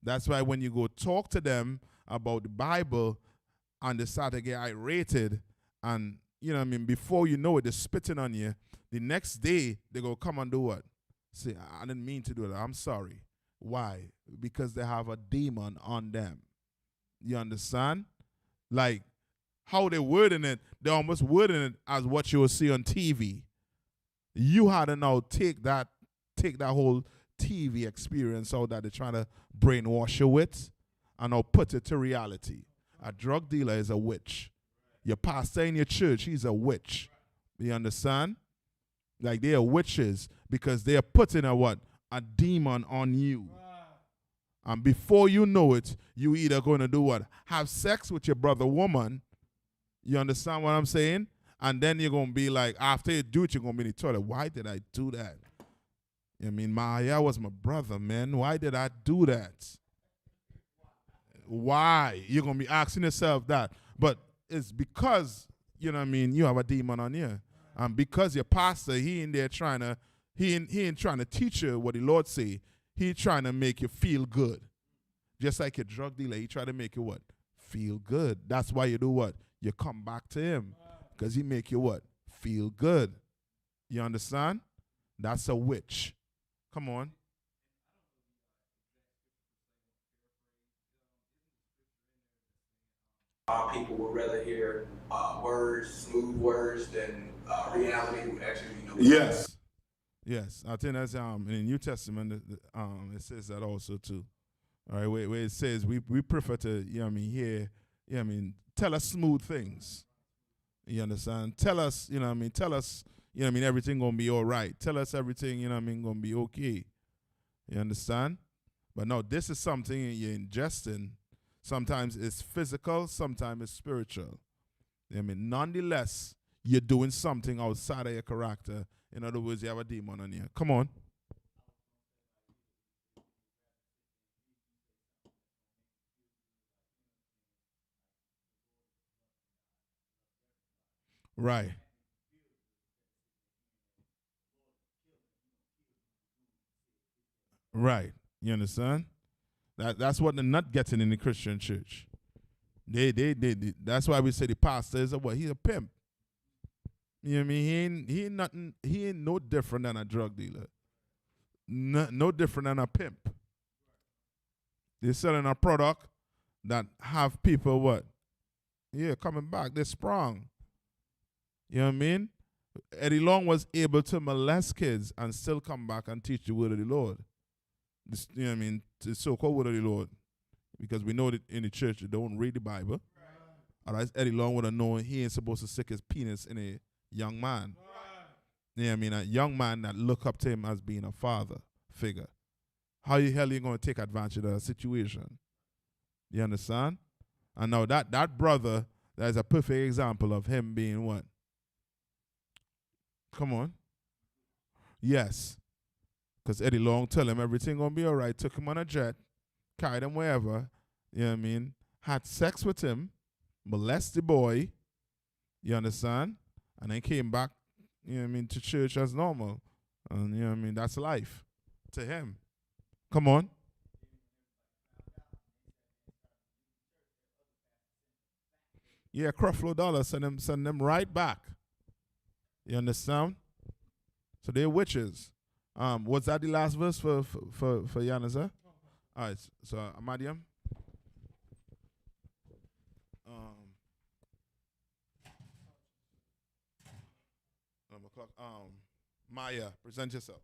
That's why when you go talk to them about the Bible and they start to get irritated and, you know what I mean, before you know it, they're spitting on you. The next day, they go come and do what? Say, I didn't mean to do that. I'm sorry. Why? Because they have a demon on them. You understand? Like, how they wording it, they're almost wording it as what you will see on TV. You had to now take that whole TV experience out that they're trying to brainwash you with and now put it to reality. A drug dealer is a witch. Your pastor in your church, he's a witch. You understand? Like they are witches because they are putting a demon on you. And before you know it, you either going to do what? Have sex with your brother woman. You understand what I'm saying? And then you're going to be like, after you do it, you're going to be in the toilet. Why did I do that? I mean, Maya was my brother, man. Why did I do that? Why? You're going to be asking yourself that. But it's because you know what I mean, you have a demon on you. And because your pastor, he in there trying to, he ain't trying to teach you what the Lord say. He trying to make you feel good. Just like a drug dealer, he try to make you what? Feel good. That's why you do what? You come back to him. Because he make you what? Feel good. You understand? That's a witch. Come on. People would rather hear words, smooth words, than reality would actually be. Yes. Yes. I think that's in the New Testament, it says that also too. All right, where it says we prefer to, you know what I mean, hear, you know what I mean, tell us smooth things. You understand? Tell us, you know what I mean, tell us, you know what I mean, everything gonna be all right. Tell us everything, you know what I mean, gonna be okay. You understand? But no, this is something you're ingesting. Sometimes it's physical, sometimes it's spiritual. You know what I mean? Nonetheless, you're doing something outside of your character. In other words, you have a demon on you. Come on. Right. Right. You understand? That's what they're not getting in the Christian church. They that's why we say the pastor is a what? He's a pimp. You know what I mean? He ain't no different than a drug dealer. No different than a pimp. They're selling a product that have people what? Yeah, coming back. They're sprung. You know what I mean? Eddie Long was able to molest kids and still come back and teach the word of the Lord. This, you know what I mean? The so-called word of the Lord. Because we know that in the church they don't read the Bible. Otherwise, Eddie Long would have known he ain't supposed to stick his penis in a young man. You know what I mean? A young man that look up to him as being a father figure. How the hell are you going to take advantage of that situation? You understand? And now that brother, that is a perfect example of him being what? Come on. Yes. Because Eddie Long tell him everything going to be all right. Took him on a jet. Carried him wherever. You know what I mean? Had sex with him. Molest the boy. You understand? And then came back, you know what I mean, to church as normal. And you know what I mean? That's life to him. Come on. Yeah, Creflo Dollar send them right back. You understand? So they're witches. Was that the last verse for YAHANNA, sir? All right, so Amadiam. Maya, present yourself.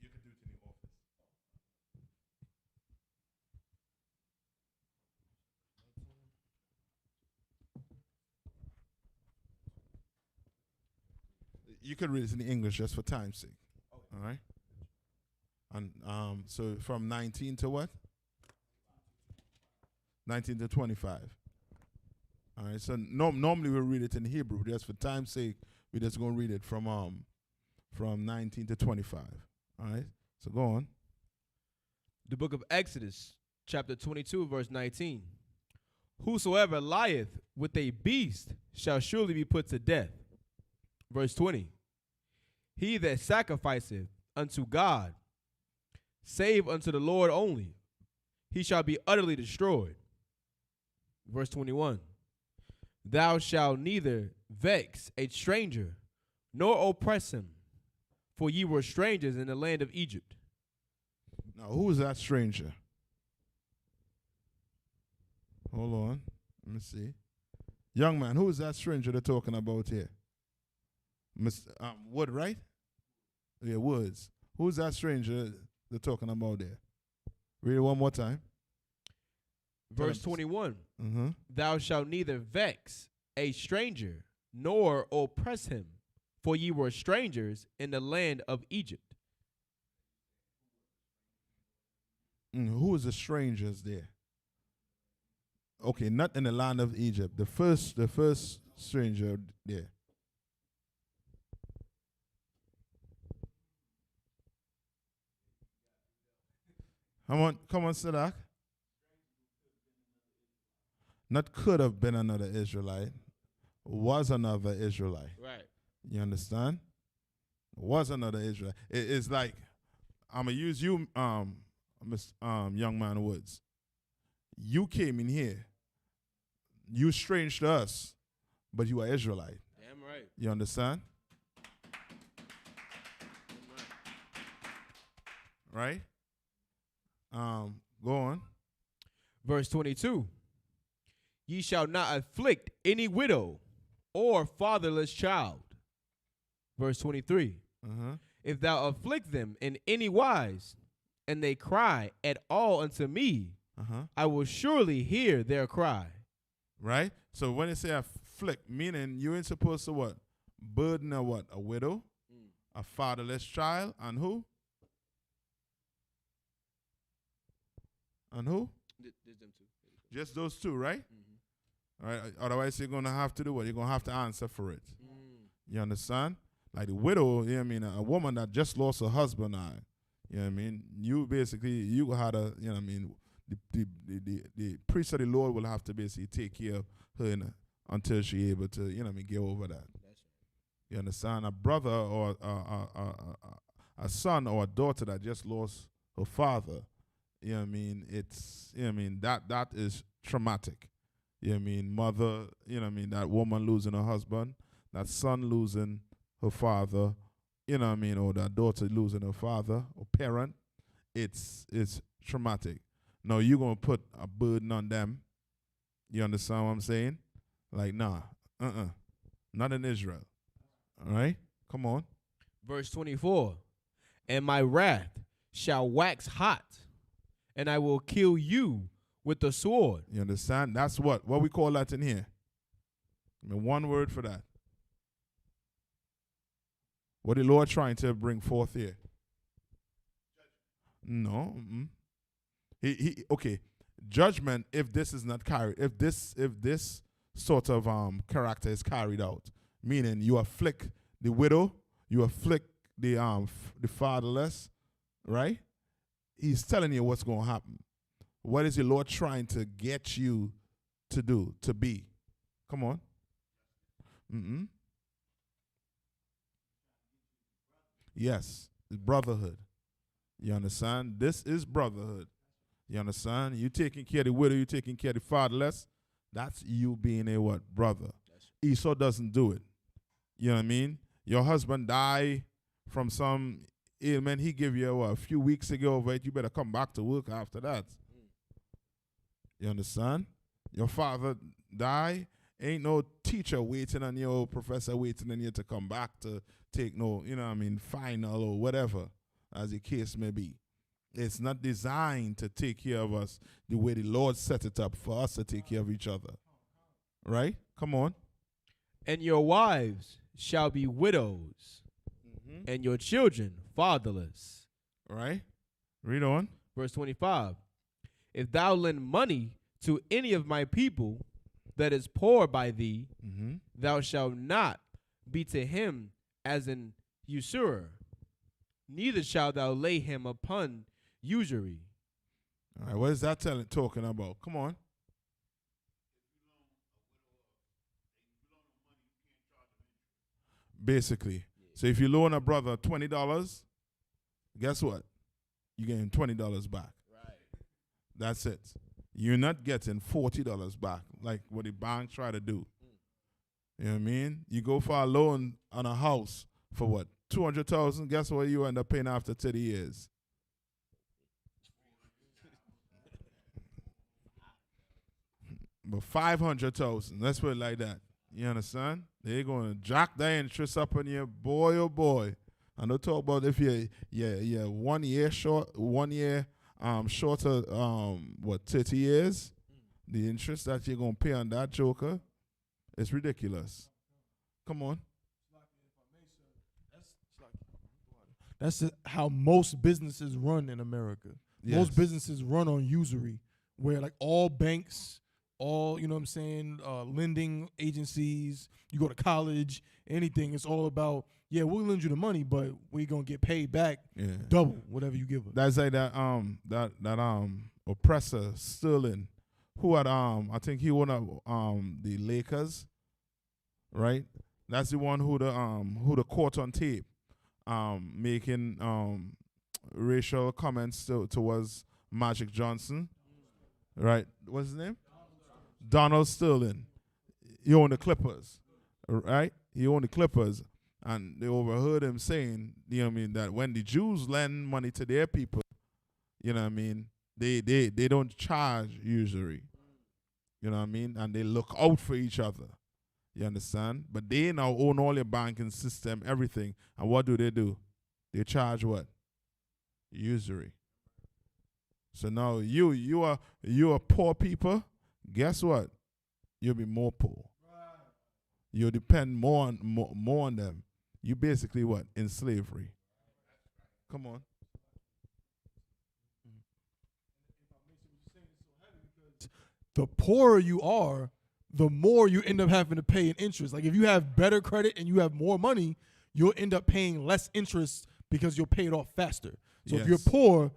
You can do it in the office. You can read it in English just for time's sake. All right. And so from 19 to what? 19 to 25. All right. So normally we read it in Hebrew, but just for time's sake, we're just going to read it from 19 to 25. All right. So go on. The book of Exodus, chapter 22, verse 19. Whosoever lieth with a beast shall surely be put to death. Verse 20. He that sacrificeth unto God, save unto the Lord only, he shall be utterly destroyed. Verse 21. Thou shalt neither vex a stranger, nor oppress him, for ye were strangers in the land of Egypt. Now, who is that stranger? Hold on. Let me see. Young man, who is that stranger they're talking about here? Mr. Wood, right? Yeah, Woods. Who's that stranger they're talking about there? Read it one more time. Verse 21. Mm-hmm. Thou shalt neither vex a stranger nor oppress him, for ye were strangers in the land of Egypt. Who is the strangers there? Okay, not in the land of Egypt. The first stranger there. Come on, Sadak. Not could have been another Israelite. Was another Israelite. Right. You understand? Was another Israelite. It's like, I'm gonna use you, young man Woods. You came in here. You strange to us, but you are Israelite. Damn right. You understand? Right? Go on. Verse 22. Ye shall not afflict any widow or fatherless child. Verse 23. If thou afflict them in any wise, and they cry at all unto me, I will surely hear their cry. Right? So when they say afflict, meaning you ain't supposed to what? Burden a what? A widow, a fatherless child, and who? And who? There's them two. Just those two, right? All right. Otherwise, you're going to have to do what? You're going to have to answer for it. You understand? Like the widow, you know what I mean? A woman that just lost her husband, you know what I mean? You basically, you had a, you know what I mean? The priest of the Lord will have to basically take care of her until she's able to, you know what I mean, get over that. You understand? A brother or a son or a daughter that just lost her father, you know what I mean? It's, you know what I mean? That is traumatic. You know what I mean? Mother, you know what I mean? That woman losing her husband, that son losing her father, you know what I mean? Or that daughter losing her father or parent. It's traumatic. No, you're going to put a burden on them. You understand what I'm saying? Like, nah, not in Israel. All right? Come on. Verse 24. And my wrath shall wax hot, and I will kill you with the sword. You understand? That's what we call that in here. I mean, one word for that. What the Lord trying to bring forth here? No. He okay. Judgment if this is not carried, if this sort of character is carried out, meaning you afflict the widow, you afflict the fatherless, right? He's telling you what's going to happen. What is the Lord trying to get you to do, to be? Come on. Yes, it's brotherhood. You understand? This is brotherhood. You understand? You taking care of the widow, you taking care of the fatherless. That's you being a what? Brother. Esau doesn't do it. You know what I mean? Your husband died from some ailment he gave you a few weeks ago, right? You better come back to work after that. You understand? Your father died. Ain't no teacher waiting on you, professor waiting on you to come back to take no, you know what I mean, final or whatever, as the case may be. It's not designed to take care of us the way the Lord set it up for us to take care of each other. Right? Come on. And your wives shall be widows, and your children fatherless. Right? Read on. Verse 25. If thou lend money to any of my people that is poor by thee, thou shalt not be to him as an usurer, neither shalt thou lay him upon usury. All right, what is that talking about? Come on. Basically. So if you loan a brother $20, guess what? You're getting $20 back. Right. That's it. You're not getting $40 back like what the bank try to do. You know what I mean? You go for a loan on a house for what? $200,000. Guess what you end up paying after 30 years? But 500,000. Let's put it like that. You understand? They're going to jack the interest up on you, boy, oh boy. And don't talk about if you're 1 year short, 1 year shorter, 30 years. The interest that you're going to pay on that joker, it's ridiculous. Come on. That's how most businesses run in America. Yes. Most businesses run on usury, where like all banks, all, you know what I'm saying, lending agencies, you go to college, anything, it's all about, yeah, we'll lend you the money, but we're going to get paid back double whatever you give us. That's like that oppressor Sterling, who had I think he won the Lakers, right? That's the one who the caught on tape making racial comments towards Magic Johnson, right? What's his name? Donald Sterling. He owned the Clippers, right? He owned the Clippers, and they overheard him saying, you know what I mean, that when the Jews lend money to their people, you know what I mean, they don't charge usury, you know what I mean, and they look out for each other. You understand? But they now own all your banking system, everything. And what do? They charge what? Usury. So now you are poor people. Guess what? You'll be more poor. You'll depend more on them. You basically what? In slavery. Come on. The poorer you are, the more you end up having to pay in interest. Like if you have better credit and you have more money, you'll end up paying less interest because you'll pay it off faster. So if you're poor,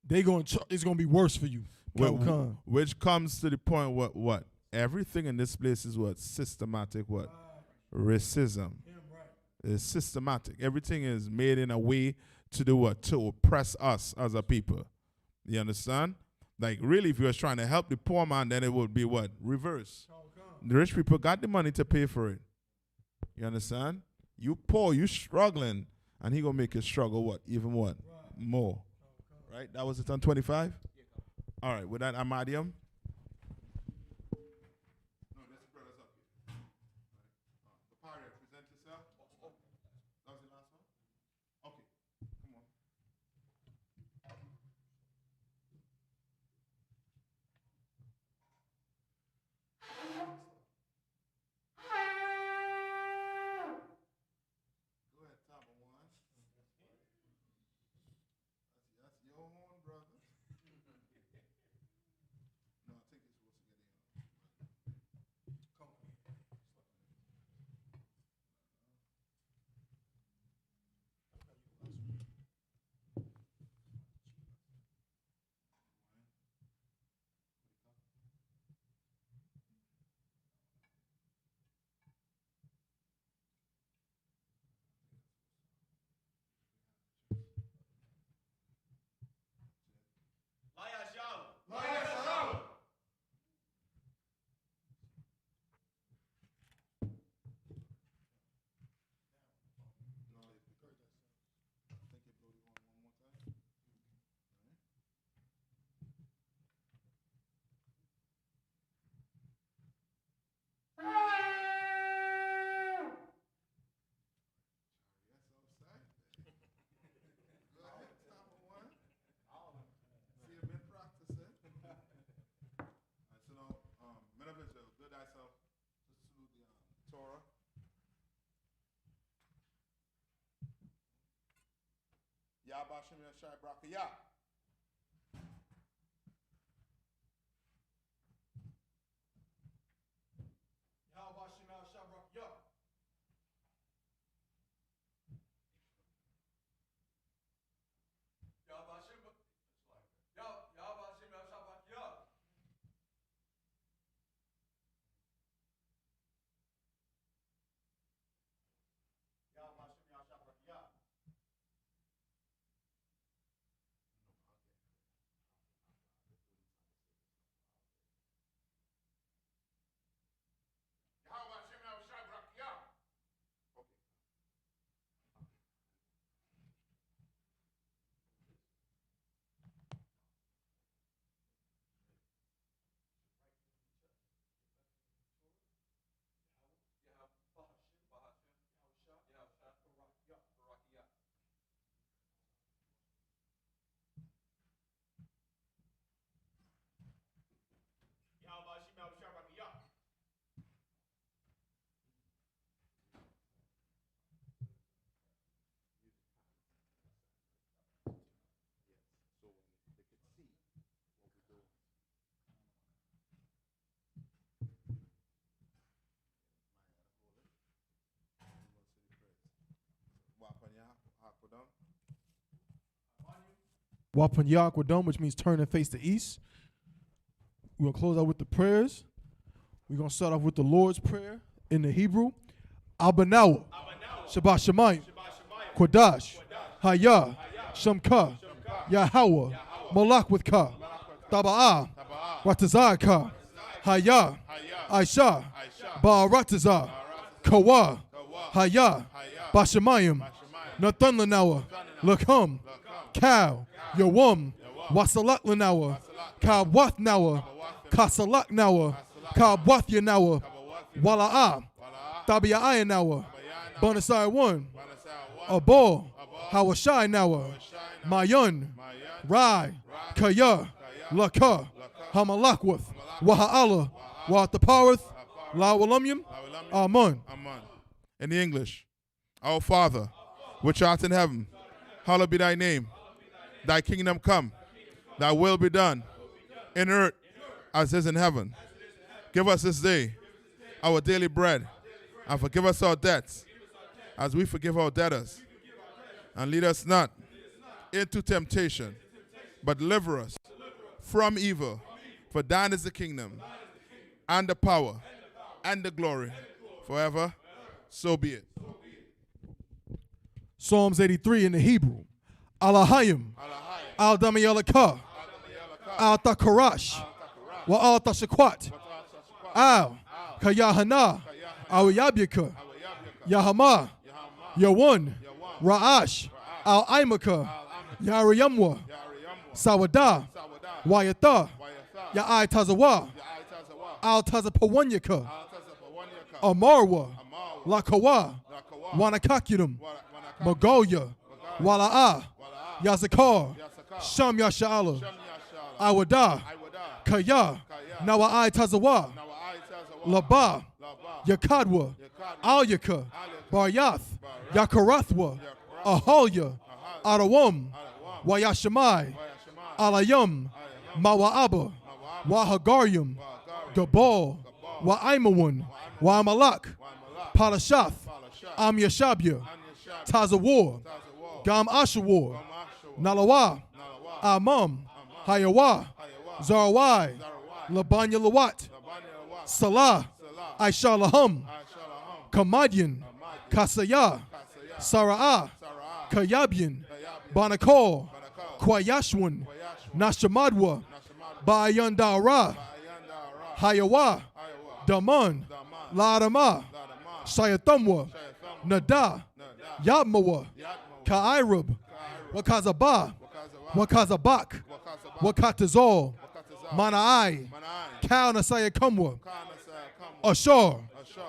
it's going to be worse for you. Which comes to the point what? Everything in this place is what? Systematic what? Racism. It's systematic. Everything is made in a way to do what? To oppress us as a people. You understand? Like really, if you was trying to help the poor man, then it would be what? Reverse. The rich people got the money to pay for it. You understand? You poor, you struggling, and he gonna make you struggle what? Even what? More. Right? That was it on 25? All right, with that, Amadium. No, this brother's up here. Papaya, present yourself. That was the last one? Okay, come on. Go ahead, top of one. That's your horn, brother. No, I think it's supposed to get in. Come on. Torah. Yabashim Yashai Brakaya. Yabashim Yashai Brakaya. Wapanyak, we're done, which means turn and face the east. We're going to close out with the prayers. We're going to start off with the Lord's Prayer in the Hebrew. Abanawa, Shabbat Shemayim, Kodash, Haya, Shamka, Yahweh, Malak with Ka, Taba'ah, Ratazah Ka, Haya, Aisha, Ba'aratazah, Kawa, Haya, Bashamayim, Nathan Lanawa, Lakam, Cow, Yawam, Wasalat Lanawa, Kabwath Nawa, Kasalak Nawa, Kabwath Yanawa, Wala'ah, Tabia'ah Nawa, Bonasai 1, Abor, Hawashai Nawa, Mayan, Rai, Kaya, Laka, Hamalakwath, Waha'ala, Wataparith, Lawalamyam, Amun. In the English, our Father, which art in heaven, hallowed be thy name. Thy kingdom come, thy will be done, in earth as is in heaven. Give us this day our daily bread, and forgive us our debts, as we forgive our debtors. And lead us not into temptation, but deliver us from evil. For thine is the kingdom, and the power, and the glory, forever. So be it. Psalms 83 in the Hebrew. Alahayim, Al-Damayalaka, Al-Takarash, Wa-Al-Tashakwat, Al-Kayahanna, Al-Yabika, Yahama, Yawan, Ra'ash, Al-Aimaka, Yariyamwa, Sawada, Wayata, Ya'ai Tazawa, Al-Tazapawanyaka, Amarwa, Lakawa, Wanakakirum, Magoya, Wala'a, Yazakar, Sham Yasha'ala, Awada, Kaya, Nawa'ai Tazawa, Laba, Yakadwa, Alyaka, Baryath, Yakarathwa, Ahalya, Arawam, Wayashamai, Alayam, Mawa'aba, Wahagaryam, Gabal, Wa'imawun, Wa'amalak, Palashath, Am Yashabya, Tazawar, Gam Ashawar, Nalawa, Amam, Hayawa, Zarawai, Labanya Lawat, Salah, Aishalaham, Kamadian, Kasaya, Sara'ah, Kayabyan, Banakor, Kwayashwan, Nashamadwa, Bayandara, Hayawa, Daman, Ladama, Shayatamwa, Nada, Yabmawa, Ka'irab, Wakazaba, Wakazabak, Wakatazol, Mana'ai, Kal Nasayakamwa, Ashar,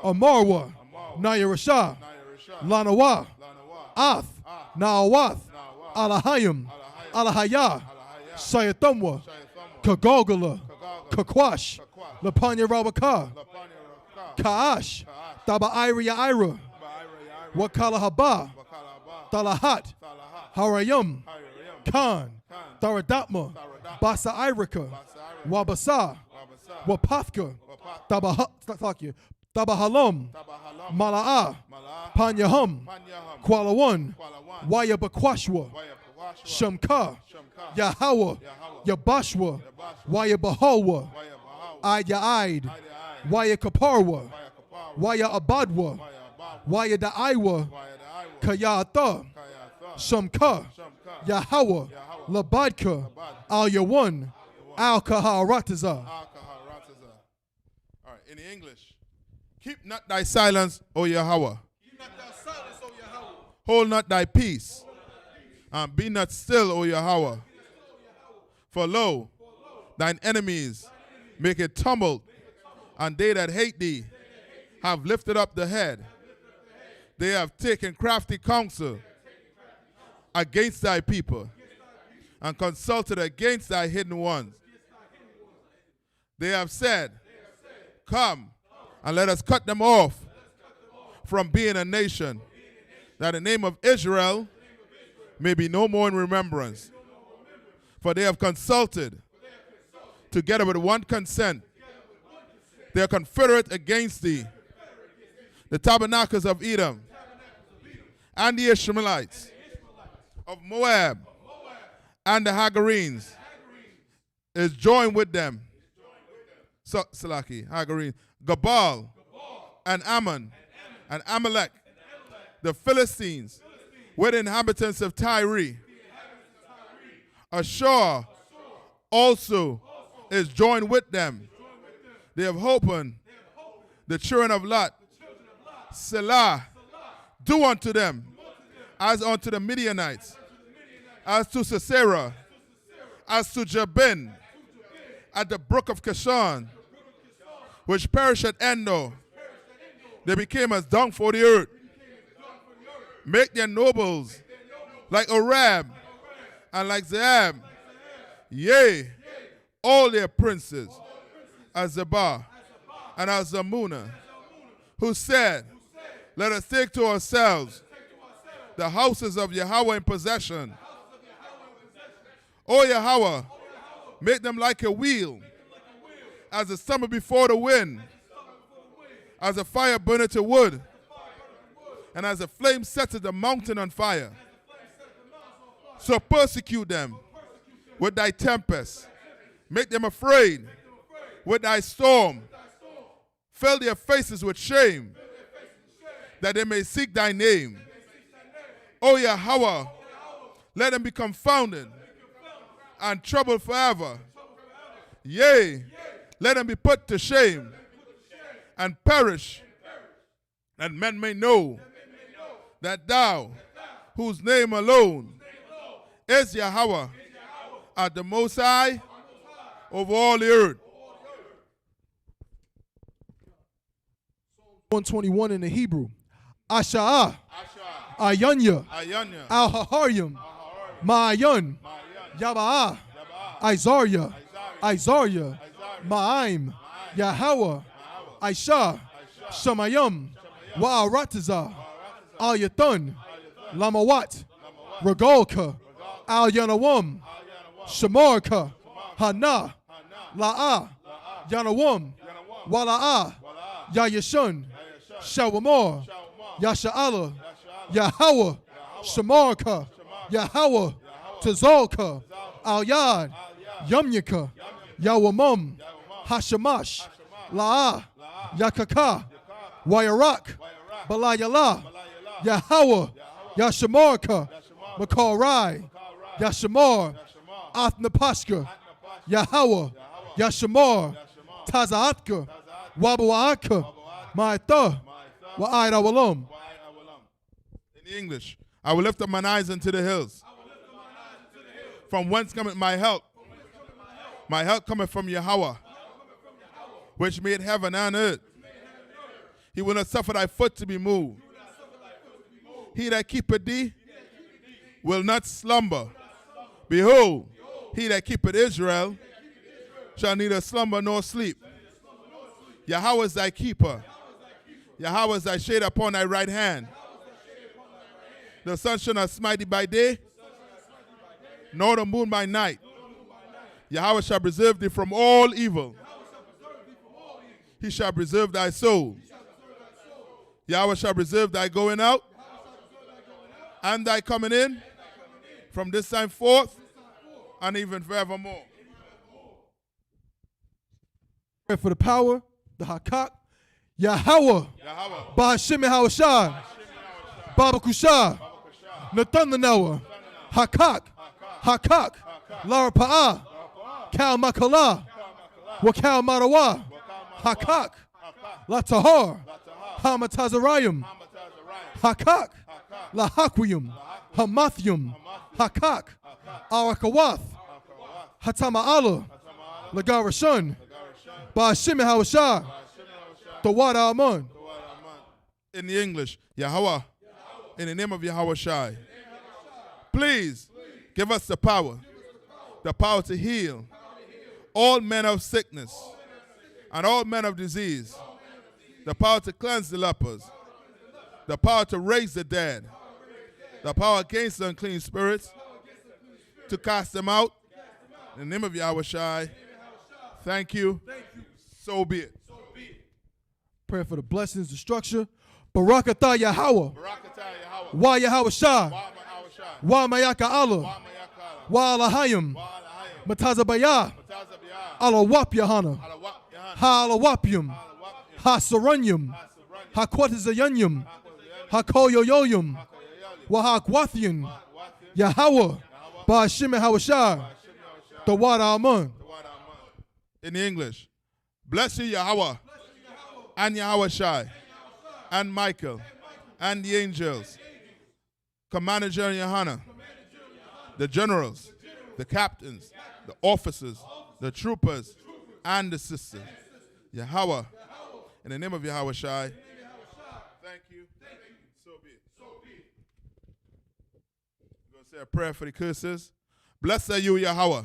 Amarwa, Nayarasha, Lanawa, Ath, Naawath, Alahayim, Alahaya, Shayatamwa, Kagogala, Kakwash, Lapanya Rabaka, Kaash, Taba'iri Ira, Wakalahaba, Talahat, Harayum, Khan, Taradatma, Basa Irika, Wabasa, Wapafka, Tabahalam, Mala'a, Panyahum, Kualawan, Wayabakwashwa, Shamka, Yahawah, Yabashwa, Wayabahawa, Ayaid, Wayakaparwa, Waya Abadwa, Waya Da'iwa, Kayata, Shamka, Yahawah, Labadka, Al Yawan, Al Kaharataza. All right, in the English, keep not thy silence, O Yahweh. Hold not thy peace, and be not still, O Yahweh. For lo, thine enemies make a tumult, and they that hate thee have lifted up the head. They have taken crafty counsel against thy people, and consulted against thy hidden ones. They have said, come, and let us cut them off from being a nation, that the name of Israel may be no more in remembrance. For they have consulted together with one consent. They are confederate against thee, the tabernacles of Edom, and the Ishmaelites, of Moab and the Hagarenes is joined with them. So, Salaki, Hagarenes, Gabal and Ammon and Amalek, the Philistines, with inhabitants of Tyre. Ashur also is joined with them. They have opened the children of Lot. Selah, do unto them as unto the Midianites, as to Sisera, as to Jabin, at the brook of Kishon, which perished at Endor. They became as dung for the earth. Make their nobles like Orab and like Zeab. Yea, all their princes, as Zebah and as Zamuna, who said, let us take to ourselves the houses of Yahweh in possession. O Yahweh, make them like a wheel, as the summer before the wind, as a fire burneth to wood, and as a flame setteth the mountain on fire. So persecute them with thy tempest, make them afraid with thy storm, fill their faces with shame, that they may seek thy name. O Yahweh, let them be confounded and troubled forever. Yea, let them be put to shame and perish, that men may know that thou, whose name alone is Yahweh, art the Most High over all the earth. 121 in the Hebrew. Asha'ah, Ayanya, Al-Haharyim, Ma'ayan, Yaba'ah, Isaiah, Ma'aim, Yahweh, Aisha, Shamayim, Wa'aratazah, Al-Yathan, Lamawat, Regalka, Al-Yanawam, Shamarka, Hana, La'ah, Yanawam, Wala'ah, Yayashun, Shawamor, Yasha'ala, Yahweh, Shamarka, Yahweh, Tazalka, Al-Yad, Yumyaka, Yawamum, Hashamash, La'ah, Yakaka, Wayarak, Balayala, Yahweh, Yashamarka, Makarai, Yashamar, Athnapashka, Yahweh, Yashamar, Tazaatka, Wabuaaka, Ma'atha, Wa'ayra Walam. In English, I will lift up mine eyes unto the hills. From whence cometh my help? My help cometh from Yahweh, which made heaven and earth. He will not suffer thy foot to be moved. He that keepeth thee will not slumber. Behold, he that keepeth Israel shall neither slumber nor sleep. Yahweh is thy keeper. Yahweh is thy shade upon thy right hand. The sun shall not smite thee by day, nor the moon by night. Yahweh shall preserve thee from all evil. He shall preserve thy soul. Yahweh shall preserve thy going out and thy coming in from this time forth and even forevermore. Pray for the power, the Hakak, Yahweh, Ba'ashim Hawashai, Baba Kushah, Nathanawa, Hakak, Lara Pa'ah, Kal Makala, Wakal Marawa, Hakak, Latahar, Hamatazarayim, Hakak, Lahakwiyum, Hamathium, Hakak, Arakawath, Hatama'ala, Lagarashun, Ba'ashim Hawashai, Tawada Amun. In the English, Yahweh, in the name of Yahweh Shai, please give us the power to heal all men of sickness and all men of disease, the power to cleanse the lepers, the power to raise the dead, the power against the unclean spirits, to cast them out. In the name of Yahweh Shai, thank you. So be it. Prayer for the blessings, the structure. Barakatah Yahweh. Wa Yahweh Shai. Wa Mayaka Allah. Wa Alahayim. Matazabaya. Allah Wap Yahanna. Ha Alawapium. Ha Saranyum. Ha Kwatazayanyum. Ha Koyoyoyum. Wa Ha Kwathian. Yahweh. Ba Shimon Hawashai. The Wada Amun. In English, bless you, Yahweh, and Yahweh Shai, and Michael, and the angels, Commander General Yahanna, the generals, the captains, the officers, the troopers, and the sisters. Yahweh, in the name of Yahweh Shai. Thank you. So be it. We're going to say a prayer for the curses. Blessed are you, Yahweh,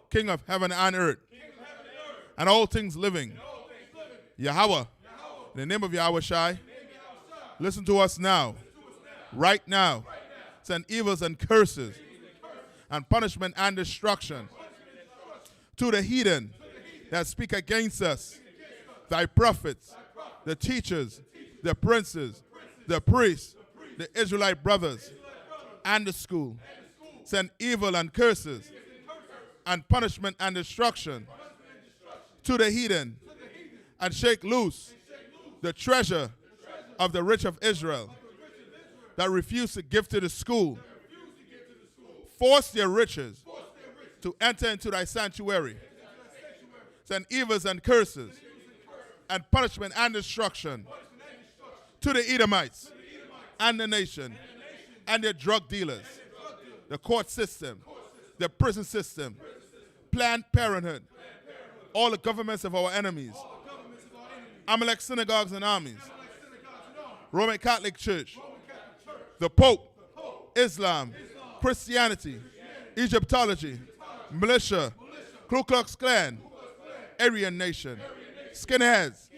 King of heaven and earth, and all things living. Yahweh, in the name of Yahweh Shai, listen to us now, right now. Send evils and curses and punishment and destruction to the heathen that speak against us, thy prophets, the teachers, the princes, the priests, the Israelite brothers, and the school. Send evil and curses and punishment and destruction to the heathen, and shake loose the treasure of the rich of Israel that refuse to give to the school. Force their riches to enter into thy sanctuary. Send evils and curses and punishment and destruction to the Edomites and the nation and their drug dealers, the court system, the prison system, Planned Parenthood, all the governments of our enemies, Amalek synagogues and armies, Roman Catholic Church, the Pope, Islam, Christianity, Egyptology, militia, Ku Klux Klan, Aryan Nation, skinheads,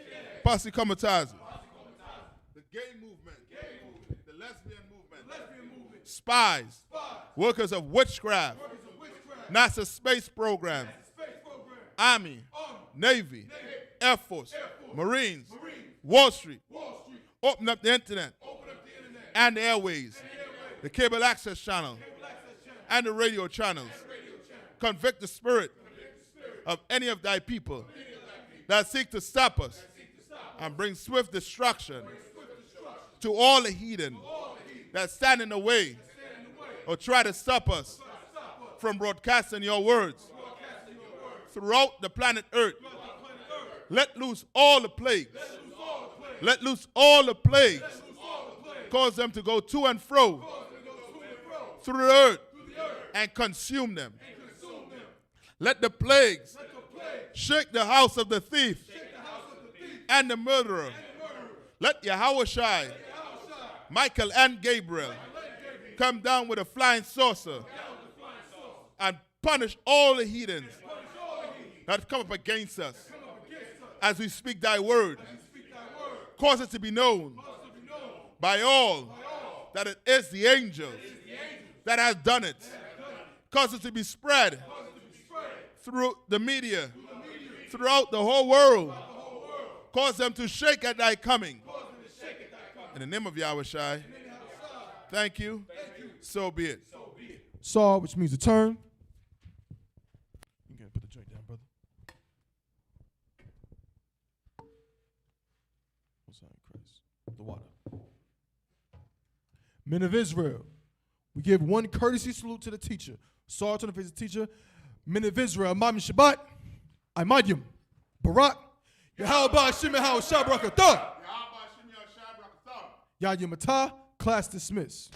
posse comitatus, the gay movement, the lesbian movement, spies, workers of witchcraft, NASA space program, Army, Navy, Air Force, Marines, Wall Street, open up the internet and the airways, the cable access channel and the radio channels. Convict the spirit of any of thy people that seek to stop us and bring swift destruction to all the heathen that stand in the way or try to stop us from broadcasting your words throughout the planet Earth. Let loose all the plagues. Let loose all the plagues. Cause them to go to and fro through the earth and consume them. Let the plagues shake the house of the thief and the murderer. Let Yahweh Shai, Michael and Gabriel come down with a flying saucer and punish all the heathens that come up against us as we speak thy word. Cause it to be known by all that it is the angels that has done it. Cause it to be spread through the media, throughout the whole world. Cause them to shake at thy coming. In the name of Yahweh Shai, thank you. So be it. Saw, which means to turn. You can put the joint down, brother. What's that, Christ? The water. Men of Israel, we give one courtesy salute to the teacher. Saw to the face of the teacher. Men of Israel, Imam Shabbat, Imadyum, Barak, Yahweh Shimon Hawashah Barakatah. Yahweh Matah, class dismissed.